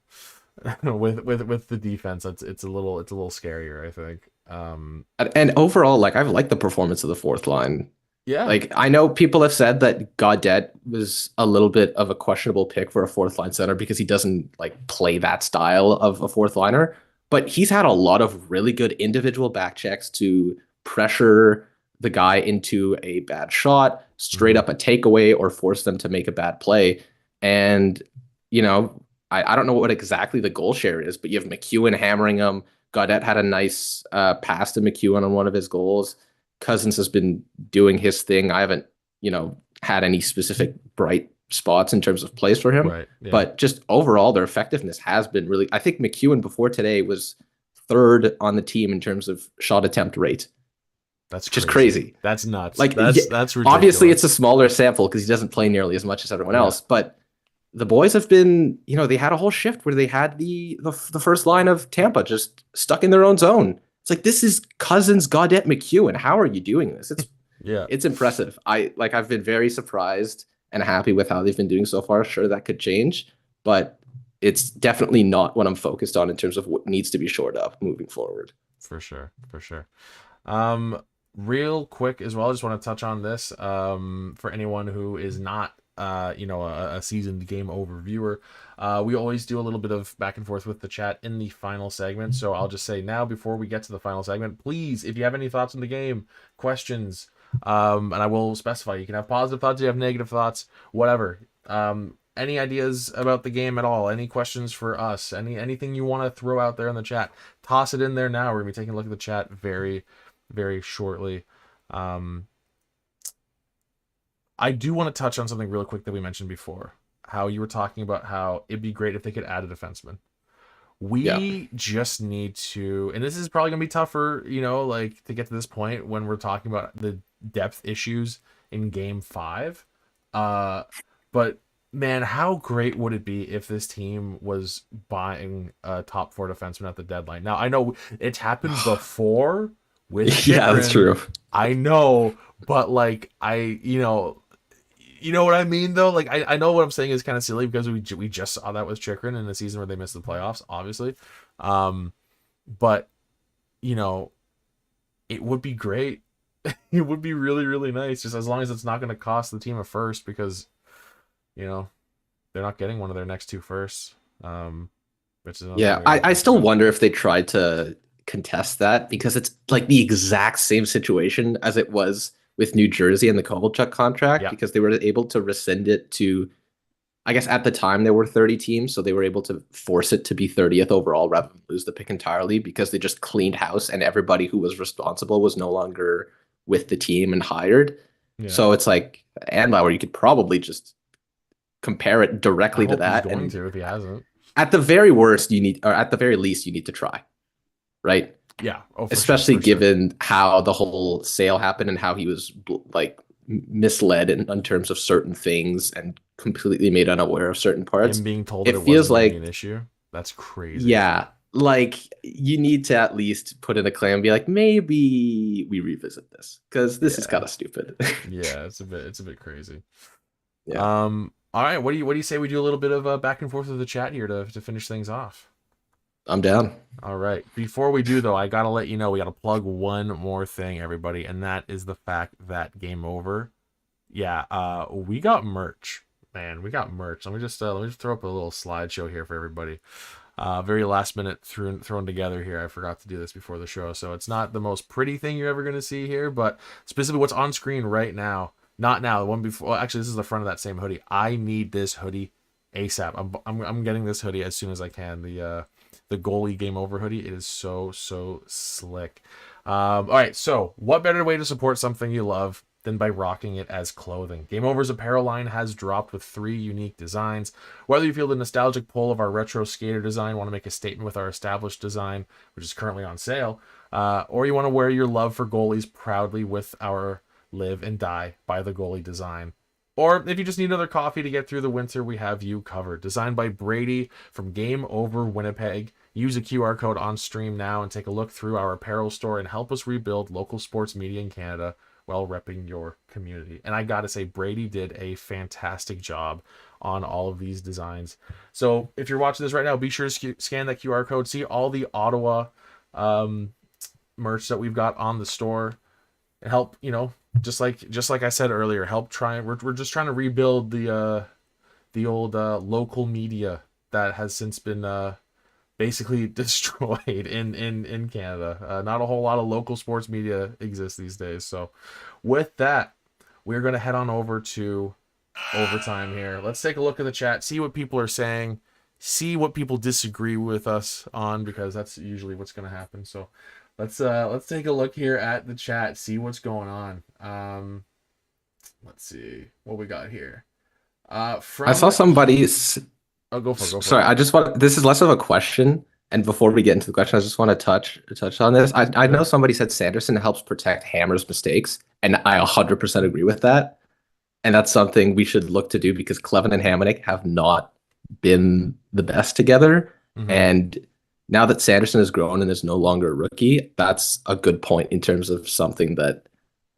with the defense, it's a little scarier, I think. And overall, like I've liked the performance of the fourth line. Yeah. Like I know people have said that Gaudette was a little bit of a questionable pick for a fourth line center because he doesn't like play that style of a fourth liner, but he's had a lot of really good individual back checks to pressure the guy into a bad shot, straight up a takeaway, or force them to make a bad play. And, you know, I don't know what exactly the goal share is, but you have McEwen hammering him. Gaudette had a nice pass to McEwen on one of his goals. Cousins has been doing his thing. I haven't, you know, had any specific bright spots in terms of plays for him. Right, yeah. But just overall, their effectiveness has been really. I think McEwen before today was third on the team in terms of shot attempt rate. That's just crazy. That's nuts. Like that's ridiculous. Obviously, it's a smaller sample because he doesn't play nearly as much as everyone else. But the boys have been, you know, they had a whole shift where they had the first line of Tampa just stuck in their own zone. It's like, this is Cousins, Gaudette, McEwen. How are you doing this? It's it's impressive. I've been very surprised and happy with how they've been doing so far. Sure, that could change, but it's definitely not what I'm focused on in terms of what needs to be shored up moving forward. For sure. Real quick as well, I just want to touch on this for anyone who is not a seasoned Game Over viewer. We always do a little bit of back and forth with the chat in the final segment. So I'll just say now, before we get to the final segment, please, if you have any thoughts on the game, questions, and I will specify, you can have positive thoughts, you have negative thoughts, whatever. Any ideas about the game at all? Any questions for us? Anything you want to throw out there in the chat? Toss it in there now. We're going to be taking a look at the chat very, very shortly. I do want to touch on something real quick that we mentioned before. How you were talking about how it'd be great if they could add a defenseman. We just need to, and this is probably going to be tougher, like to get to this point when we're talking about the depth issues in Game 5. But man, how great would it be if this team was buying a top 4 defenseman at the deadline? Now, I know it's happened before with Chikrin. Yeah, that's true. I know, but like you know what I mean, though? Like, I know what I'm saying is kind of silly because we just saw that with Chikrin in the season where they missed the playoffs, obviously. But, it would be great. It would be really, really nice, just as long as it's not going to cost the team a first because, they're not getting one of their next 2 firsts. Which is I still wonder if they tried to contest that because it's like the exact same situation as it was with New Jersey and the Kovalchuk contract because they were able to rescind it to, I guess at the time there were 30 teams, so they were able to force it to be 30th overall rather than lose the pick entirely because they just cleaned house and everybody who was responsible was no longer with the team and hired. Yeah. So it's like Andlauer, you could probably just compare it directly to that. He's going to if he hasn't. At the very worst, at the very least, you need to try, right? Yeah, especially given how the whole sale happened and how he was like misled in terms of certain things and completely made unaware of certain parts. And being told it feels like an issue. That's crazy. Yeah, like you need to at least put in a claim and be like, maybe we revisit this because this is kind of stupid. Yeah, it's a bit crazy. Yeah. All right. What do you say we do a little bit of back and forth with the chat here to finish things off? I'm down. All right. Before we do, though, I got to let you know, we got to plug one more thing, everybody, and that is the fact that Game Over. Yeah, we got merch, man. We got merch. Let me just throw up a little slideshow here for everybody. Very last minute thrown together here. I forgot to do this before the show, so it's not the most pretty thing you're ever going to see here, but specifically what's on screen right now Not now. The one before. Well, actually, this is the front of that same hoodie. I need this hoodie ASAP. I'm getting this hoodie as soon as I can. The goalie game over hoodie. It is so slick. All right. So what better way to support something you love than by rocking it as clothing? Game Over's apparel line has dropped with 3 unique designs. Whether you feel the nostalgic pull of our retro skater design, want to make a statement with our established design, which is currently on sale, or you want to wear your love for goalies proudly with our live and die by the goalie design. Or if you just need another coffee to get through the winter, we have you covered. Designed by Brady from Game Over Winnipeg. Use a QR code on stream now and take a look through our apparel store and help us rebuild local sports media in Canada while repping your community. And I gotta say, Brady did a fantastic job on all of these designs. So if you're watching this right now, be sure to scan that QR code. See all the Ottawa merch that we've got on the store. And help, just like I said earlier, we're just trying to rebuild the old local media that has since been basically destroyed in Canada. Not a whole lot of local sports media exists these days. So with that, we're going to head on over to overtime here. Let's take a look at the chat, see what people are saying, see what people disagree with us on, because that's usually what's going to happen. So let's take a look here at the chat, see what's going on. Let's see what we got here. I saw somebody's. Oh, go for it. Sorry, I just want. This is less of a question, and before we get into the question, I just want to touch on this. I know somebody said Sanderson helps protect Hammer's mistakes, and I 100% agree with that. And that's something we should look to do, because Clevin and Hamonic have not been the best together, and now that Sanderson has grown and is no longer a rookie, that's a good point in terms of something that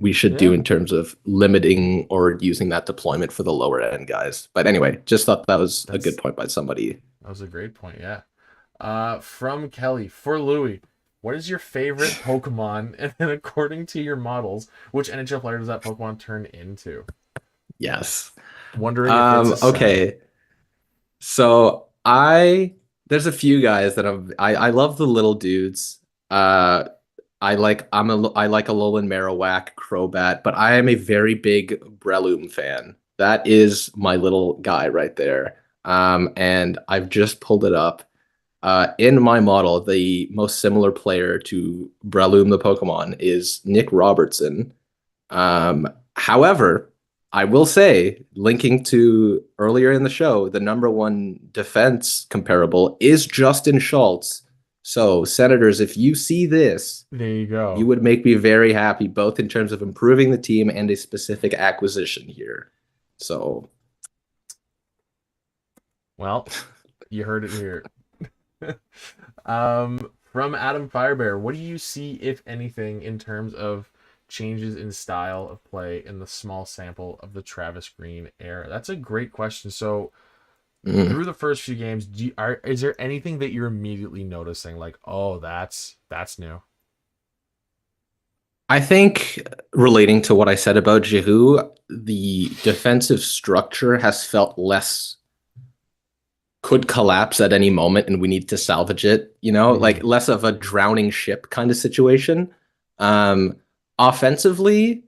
we should do in terms of limiting or using that deployment for the lower end guys. But anyway, just thought that's a good point by somebody. That was a great point, yeah. From Kelly, for Louis, what is your favorite Pokemon? And then according to your models, which NHL player does that Pokemon turn into? Yes. Wondering if it's okay. So there's a few guys that I love the little dudes. I like a Alolan Marowak, Crobat, but I am a very big Breloom fan. That is my little guy right there. And I've just pulled it up. In my model, the most similar player to Breloom the Pokemon is Nick Robertson. However, I will say, linking to earlier in the show, the #1 defense comparable is Justin Schultz. So, Senators, if you see this, there you go. You would make me very happy, both in terms of improving the team and a specific acquisition here. So, well, you heard it here. From Adam Firebear, what do you see, if anything, in terms of changes in style of play in the small sample of the Travis Green era? That's a great question. So through the first few games, is there anything that you're immediately noticing, like, oh, that's new? I think, relating to what I said about Giroux, the defensive structure has felt could collapse at any moment and we need to salvage it, like less of a drowning ship kind of situation. Offensively,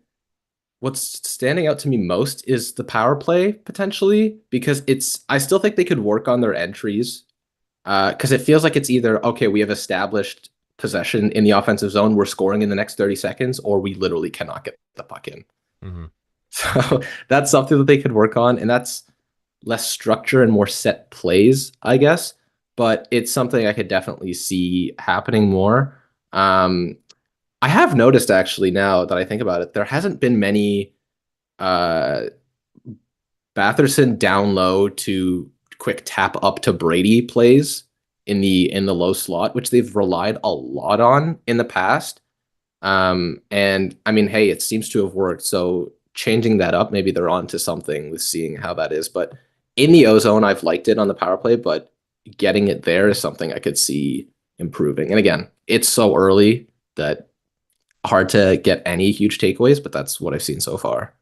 what's standing out to me most is the power play, potentially, because I still think they could work on their entries, because it feels like it's either, okay, we have established possession in the offensive zone, we're scoring in the next 30 seconds, or we literally cannot get the puck in. So that's something that they could work on, and that's less structure and more set plays, I guess, but it's something I could definitely see happening more. I have noticed, actually, now that I think about it, there hasn't been many Batherson down low to quick tap up to Brady plays in the low slot, which they've relied a lot on in the past. And I mean, hey, it seems to have worked. So changing that up, maybe they're onto something with seeing how that is. But in the O-zone, I've liked it on the power play, but getting it there is something I could see improving. And again, it's so early that hard to get any huge takeaways, but that's what I've seen so far.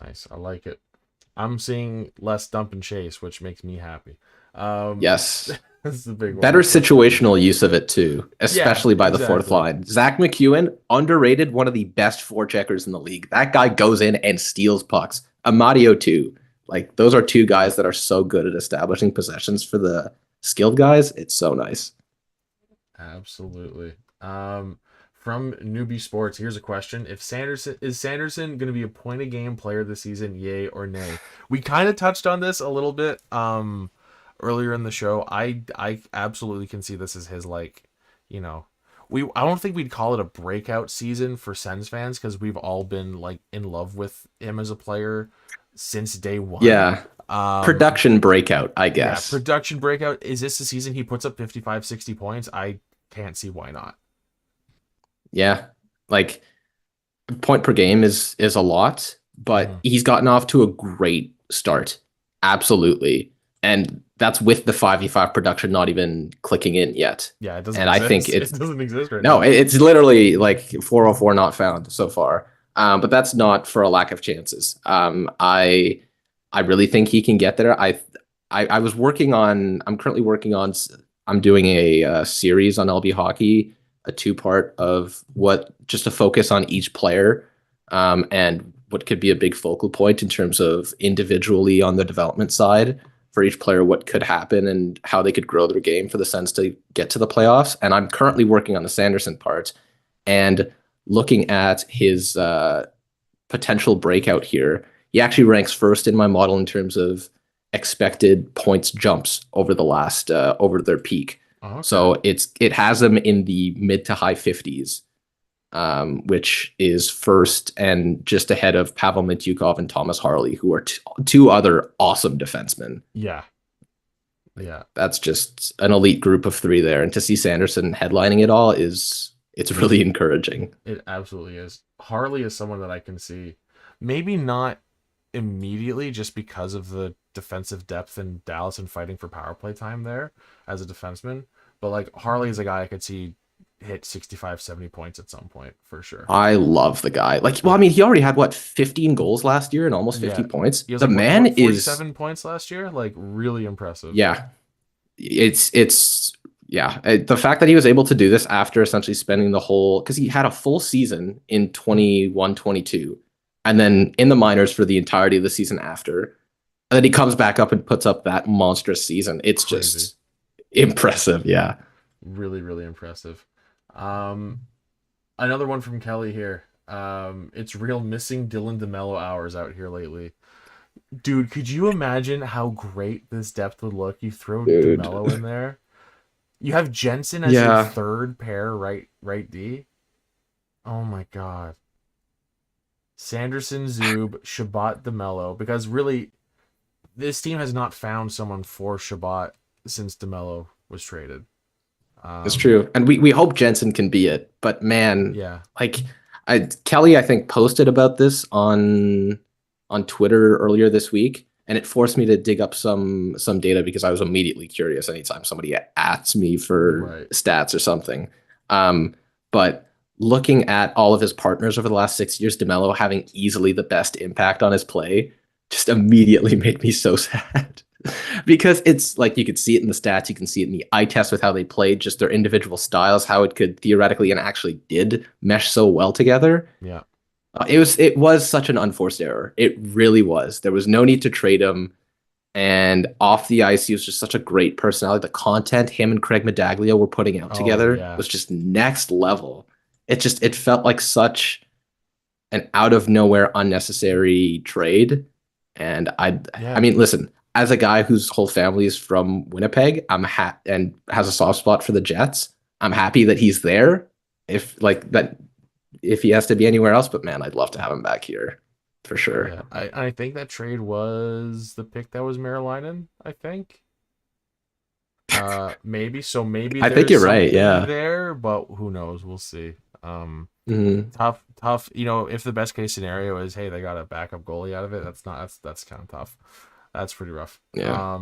Nice. I like it. I'm seeing less dump and chase, which makes me happy. Yes. That's the big one. Better situational use of it too, Yeah, especially by the fourth exactly. line. Zach McEwen, underrated, one of the best forecheckers in the league. That guy goes in and steals pucks. Amadio too. Like those are two Yeah, guys that are so good at establishing possessions for the skilled guys. It's so nice. absolutely. From Newbie Sports, here's a question: If Sanderson going to be a point a game player this season, yay or nay? We kind of touched on this a little bit earlier in the show. I absolutely can see this as his, like, you know, I don't think we'd call it a breakout season for Sens fans because we've all been like in love with him as a player since day one. Yeah. Um, Production breakout, I yeah, guess. production breakout. Is this the season he puts up 55, 60 points? I can't see why not. Yeah. Like point per game is a lot, but Mhm. he's gotten off to a great start. Absolutely. And that's with the 5v5 production not even clicking in yet. Yeah, it doesn't And I think exist. it's It doesn't exist right no, now. it's literally like 404 not found so far. But that's not for a lack of chances. I really think he can get there. I was working on. I'm currently working on. I'm doing a, series on LB hockey, a two-part of what just a focus on each player, and what could be a big focal point in terms of individually on the development side for each player, what could happen and how they could grow their game for the Sens to get to the playoffs. And I'm currently working on the Sanderson part and looking at his potential breakout here. He actually ranks first in my model in terms of expected points jumps over the last over their peak. Oh, okay. So it has them in the mid to high 50s, which is first and just ahead of Pavel Mintyukov and Thomas Harley, who are two other awesome defensemen. Yeah. Yeah. That's just an elite group of three there, and to see Sanderson headlining it all it's really encouraging. It absolutely is. Harley is someone that I can see, maybe not immediately just because of the defensive depth in Dallas and fighting for power play time there as a defenseman. But like Harley is a guy I could see hit 65, 70 points at some point for sure. I love the guy. Like, well, I mean, he already had what 15 goals last year and almost 50 Yeah. points. He was The like man what, is 47 points last year. Like really impressive. yeah. It's yeah. The fact that he was able to do this after essentially spending the whole because he had a full season in 21-22, and then in the minors for the entirety of the season after, and then he comes back up and puts up that monstrous season. It's Crazy. just impressive. Yeah. Really, really impressive. Um, Another one from Kelly here. It's real missing Dylan DeMello hours out here lately. Dude, could you imagine how great this depth would look? You throw Dude. DeMello in there. You have Jensen as Yeah. your third pair right D. Oh my god. Sanderson, Zub, Chabot, DeMello. Because really, this team has not found someone for Chabot since DeMello was traded. It's true. And we hope Jensen can be it. But man, Yeah. like Kelly, I think, posted about this on Twitter earlier this week, and it forced me to dig up some data because I was immediately curious anytime somebody asks me for Right. stats or something. But looking at all of his partners over the last 6 years, DeMello having easily the best impact on his play just immediately made me so sad. Because it's like you could see it in the stats, you can see it in the eye test with how they played, just their individual styles, how it could theoretically and actually did mesh so well together. Yeah. It was such an unforced error. It really was. There was no need to trade him, and off the ice, he was just such a great personality. The content him and Craig Medaglia were putting out Oh, together yeah. was just next level. It felt like such an out of nowhere unnecessary trade. And Yeah. I mean, listen, as a guy whose whole family is from Winnipeg, and has a soft spot for the Jets, I'm happy that he's there. If he has to be anywhere else, but man, I'd love to have him back here for sure. Yeah. I think that trade was the pick that was Marilinen, I think. Maybe. So maybe I think you're right, something yeah. there, but who knows? We'll see. Mhm. Tough. You know, if the best case scenario is, hey, they got a backup goalie out of it, that's kind of tough. That's pretty rough. Yeah.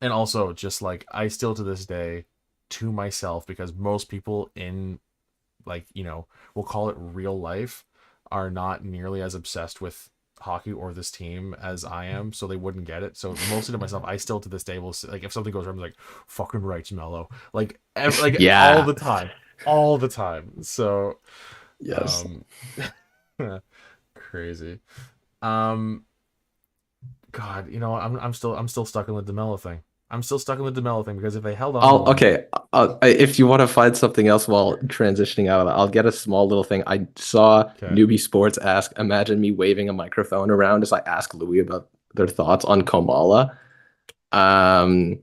And also just like I still to this day, to myself, because most people in, like, you know, we'll call it real life, are not nearly as obsessed with hockey or this team as I am, so they wouldn't get it. So mostly to myself, I still to this day will like if something goes wrong, I'm like, fucking rights, Mello. Like like Yeah. all the time. So Yes. um, crazy. Um, God, I'm still stuck on the DeMello thing. I'm still stuck on the DeMello thing because if they held on to him, Okay. If you want to find something else while transitioning out, I'll get a small little thing. I saw okay, Newbie Sports ask, imagine me waving a microphone around as I ask Louis about their thoughts on Kamala. Um,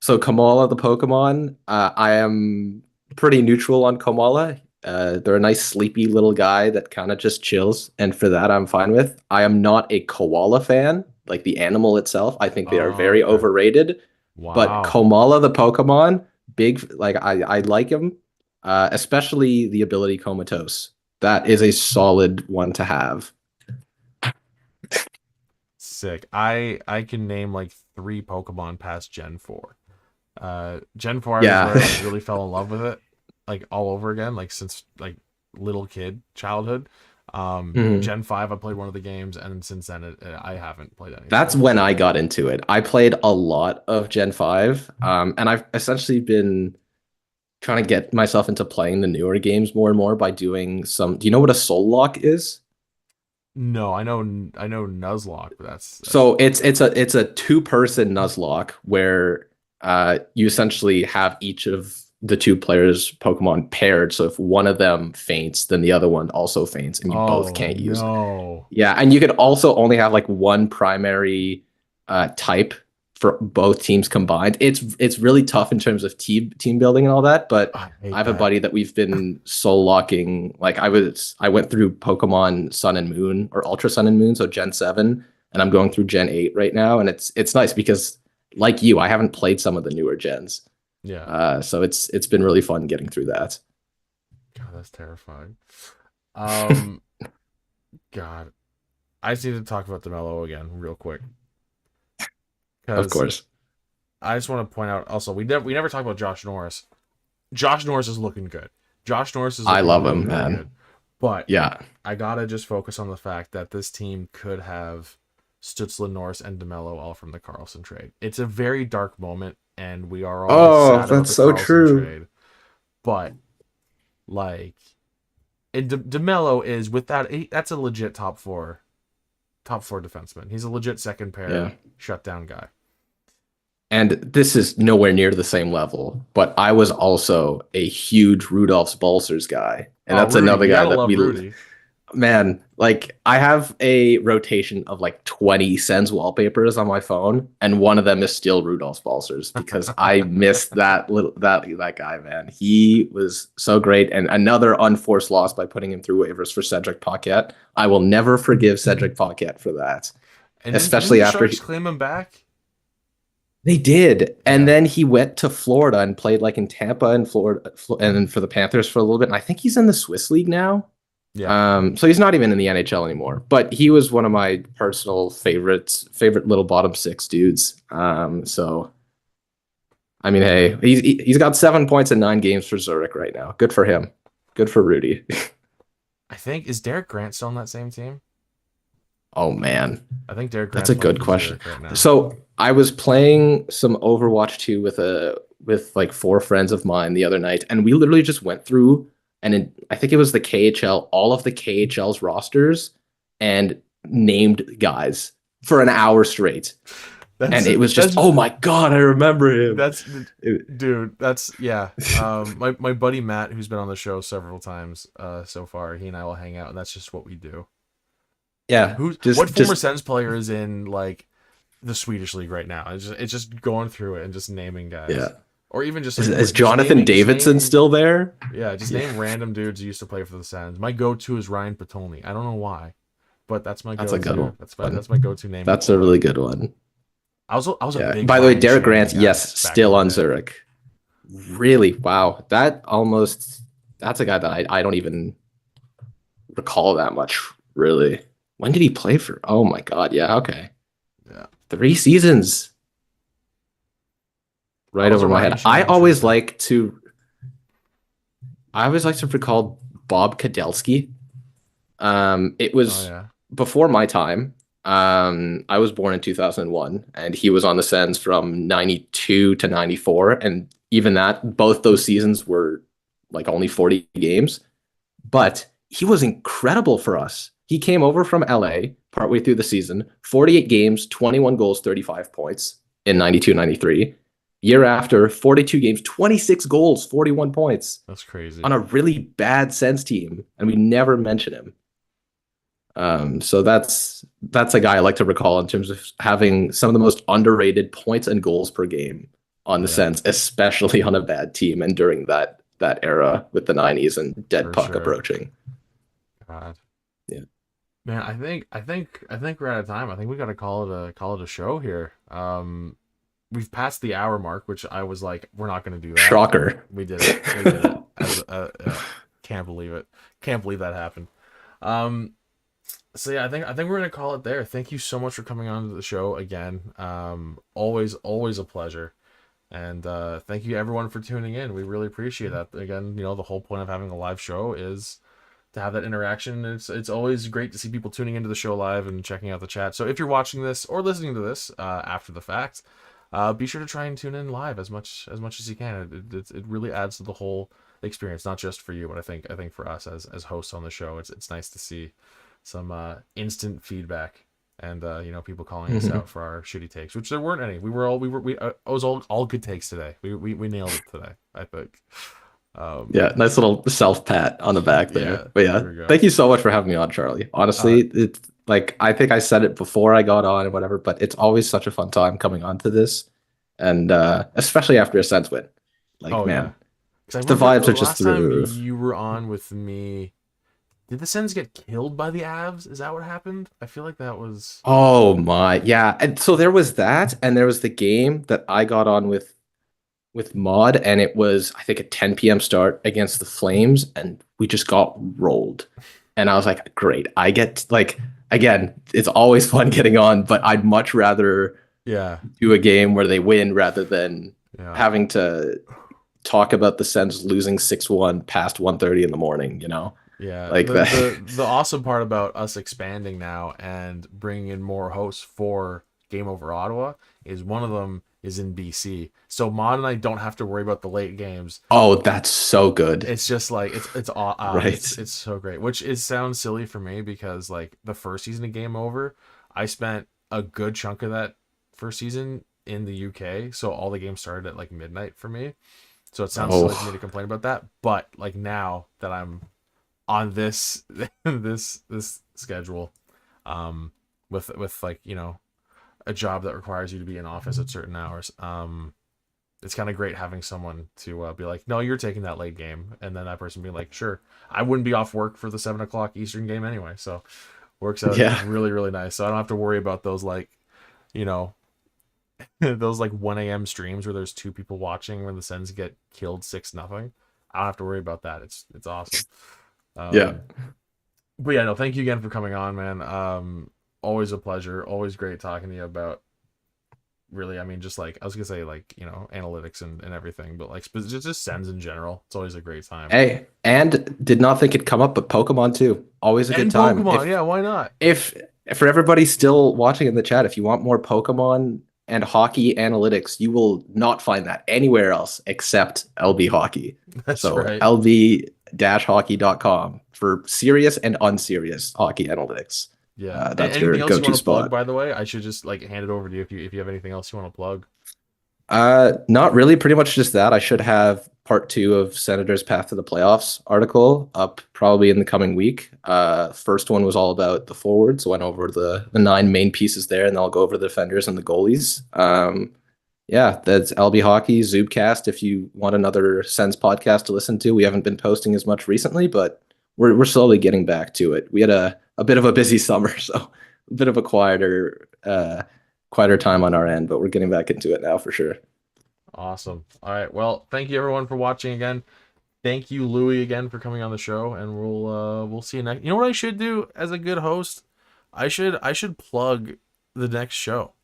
so Kamala, the Pokemon, I am pretty neutral on Kamala. They're a nice, sleepy little guy that kind of just chills, and for that, I'm fine with. I am not a koala fan, like the animal itself. I think they are very okay, overrated. But wow, Kamala, the Pokemon, big, like I like him, especially the ability Comatose. That is a solid one to have. sick. I can name like 3 Pokemon past Gen 4. Gen 4 is Yeah. where I like really fell in love with it, like all over again, like since like little kid childhood. Mhm. Gen 5 I played one of the games, and since then I haven't played That's anything. when I So got into it. I played a lot of Gen 5, and I've essentially been trying to get myself into playing the newer games more and more by doing some. Do you know what a soul lock is? no, I know Nuzlocke, but that's So it's a two-person Nuzlocke where you essentially have each of the two players' Pokemon paired. So if one of them faints, then the other one also faints, and you both oh can't use. no. Yeah, and you could also only have like one primary type for both teams combined. It's really tough in terms of team building and all that, but I I hate have a that. buddy that we've been soul locking. Like I went through Pokemon Sun and Moon or Ultra Sun and Moon, so Gen 7, and I'm going through Gen 8 right now, and it's nice because like you, I haven't played some of the newer gens. Yeah. So it's been really fun getting through that. God, that's terrifying. Um, God, I just need to talk about DeMello again real quick Of because course. I just want to point out also we never talked about Josh Norris. Josh Norris is looking good. Josh Norris is I looking love really, him, really good. man. But Yeah. I gotta just focus on the fact that this team could have Stutzla, Norris, and DeMello all from the Carlson trade. It's a very dark moment, and we are all Oh, sad about that's the so Carlson true. trade. But like, and DeMello is with that. That's a legit top four defenseman. He's a legit second Yeah. pair shutdown guy. And this is nowhere near the same level, but I was also a huge Rudolph's Balsers guy. And Oh, that's Rudy, another you guy gotta that love Rudy. man, like I have a rotation of like 20 Sens wallpapers on my phone, and one of them is still Rudolph's Balsers because I missed that guy, man. He was so great. And another unforced loss by putting him through waivers for Cedric Paquette. I will never forgive Cedric Paquette for that. And didn't Especially the after Sharks claim him back? they did. And Yeah, then he went to Florida and played like in Tampa and Florida and then for the Panthers for a little bit. And I think he's in the Swiss League now. yeah. So he's not even in the NHL anymore. But he was one of my personal favorite little bottom six dudes. So I mean, hey, he's got 7 points in 9 games for Zurich right now. Good for him. Good for Rudy. I think is Derek Grant still on that same team? Oh man. I think Derek That's a Grant's playing good for question. Zurich right now. So I was playing some Overwatch 2 with like 4 friends of mine the other night, and we literally just went through I think it was the KHL, all of the KHL's rosters, and named guys for an hour straight. That's And it was just, that's oh my God, I remember him. that's It- dude. That's yeah. My buddy Matt, who's been on the show several times, so far, he and I will hang out, and that's just what we do. yeah, What former just Sens player is in like the Swedish league right now? It's just going through it and just naming yeah. guys, or even just Is, like is just Jonathan naming, just Davidson name, still there? yeah, just Yeah, name random dudes who used to play for the Sens. My go-to is Ryan Patolny. I don't know why, but that's my that's a good go-to. one. That's my go-to naming That's a format. really good one. I was a Yeah. big By the way, Ryan Derek Shannon Grant, guy yes, back in still the on day. Zurich. Really? Wow. That's a guy that I don't even recall that much, really. When did he play for? Oh my God. Yeah. Okay. Yeah, 3 seasons I right was a over my Ryan head. I Shannon always truther. like to, I always like to recall Bob Kadelsky. It Oh was yeah, before my time. I was born in 2001, and he was on the Sens from 92 to 94. And even that, both those seasons were like only 40 games. But he was incredible for us. He came over from LA partway through the season, 48 games, 21 goals, 35 points in 92 93. Year after, 42 games, 26 goals, 41 points That's crazy. on a really bad Sens team, and we never mention him. So that's a guy I like to recall in terms of having some of the most underrated points and goals per game on the Yeah. Sens, especially on a bad team and during that era with the 90s and dead For puck sure. approaching. God. Yeah. Man, I think we're out of time. I think we got to call it a show here. We've passed the hour mark, which I was like, we're not going to do that. Shocker. We did it. We did it. Can't believe it. Can't believe that happened. So yeah, I think we're gonna call it there. Thank you so much for coming on to the show again. Always a pleasure. And thank you everyone for tuning in. We really appreciate that. Again, the whole point of having a live show is to have that interaction. It's always great to see people tuning into the show live and checking out the chat. So if you're watching this or listening to this after the fact, be sure to try and tune in live as much as you can. It really adds to the whole experience, not just for you, but I think for us as hosts on the show, it's nice to see some instant feedback and people calling us out for our shitty takes, which there weren't any. It was all good takes today. We nailed it today, I think. Yeah, nice little self pat on the back there. Yeah, But there we go. thank you so much for having me on, Charlie. Honestly, it's like I think I said it before I got on and whatever, but it's always such a fun time coming onto this, and especially after a Sens win. Like, Oh man, yeah, 'cause I the remember vibes are just last through the time roof. you were on with me. Did the Sens get killed by the Avs? Is that what happened? I feel like that was. Oh my, yeah. And so there was that, and there was the game that I got on with Maude, and it was I think a 10 p.m. start against the Flames, and we just got rolled. And I was like, great. I get like again, it's always fun getting on, but I'd much rather Yeah, do a game where they win rather than yeah, having to talk about the Sens losing 6-1 past 1:30 in the morning, yeah. Like The, that. the awesome part about us expanding now and bringing in more hosts for Game Over Ottawa is one of them is in BC, so Maude and I don't have to worry about the late games. Oh, that's so good. It's just like Right. it's so great, which is sounds silly for me because like the first season of Game Over, I spent a good chunk of that first season in the UK, so all the games started at like midnight for me. So it sounds silly for me to complain about that, but like now that I'm on this this schedule, with like a job that requires you to be in office at certain hours, it's kind of great having someone to be like, no, you're taking that late game, and then that person being like, sure, I wouldn't be off work for the 7 o'clock Eastern game anyway, so works out Yeah. really nice. So I don't have to worry about those like those like 1 a.m. streams where there's two people watching when the Sens get killed 6-0. I don't have to worry about that. It's awesome. Yeah. But yeah, no, thank you again for coming on, man. Always a pleasure. Always great talking to you about really, I mean, just like I was gonna say, like analytics and everything, but like just Sens in general. It's always a great time. Hey, and did not think it'd come up, but Pokemon too. Always a good And time. Pokemon, yeah, why not? If for everybody still watching in the chat, if you want more Pokemon and hockey analytics, you will not find that anywhere else except LB Hockey. That's So right. lb-hockey.com for serious and unserious hockey analytics. Yeah. That's Anything your else you go-to want to plug, spot. by the way? I should just like hand it over to you if you have anything else you want to plug. Not really. Pretty much just that. I should have part 2 of Senators' Path to the Playoffs article up probably in the coming week. First one was all about the forwards, went over the 9 main pieces there, and I'll go over the defenders and the goalies. Yeah, that's LB Hockey, Zoobcast. If you want another Sens podcast to listen to, we haven't been posting as much recently, but we're slowly getting back to it. We had a bit of a busy summer, so a bit of a quieter time on our end, but we're getting back into it now for sure. Awesome. All right. Well, thank you everyone for watching again. Thank you, Louis, again for coming on the show, and we'll see you next. You know what I should do as a good host? I should plug the next show.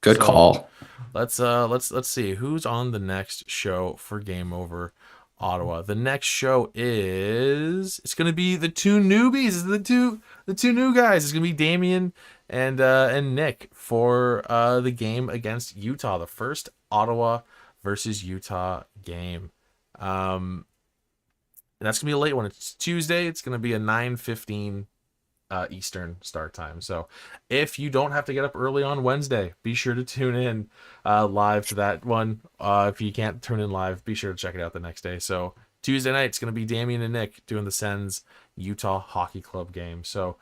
Good So, call. Let's see who's on the next show for Game Over Ottawa. The next show it's gonna be the two newbies, the two new guys. It's gonna be Damien and Nick for the game against Utah, the first Ottawa versus Utah game. And that's gonna be a late one. It's Tuesday. It's gonna be a 9:15 Eastern start time. So if you don't have to get up early on Wednesday, be sure to tune in live to that one. If you can't tune in live, be sure to check it out the next day. So Tuesday night, it's going to be Damien and Nick doing the Sens Utah Hockey Club game. So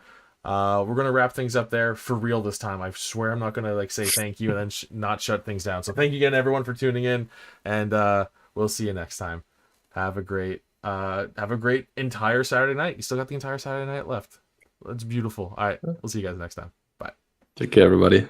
we're going to wrap things up there for real this time. I swear I'm not going to like say thank you and then not shut things down. So thank you again, everyone, for tuning in, and we'll see you next time. Have a great entire Saturday night. You still got the entire Saturday night left. It's beautiful. All right. We'll see you guys next time. Bye. Take care, everybody.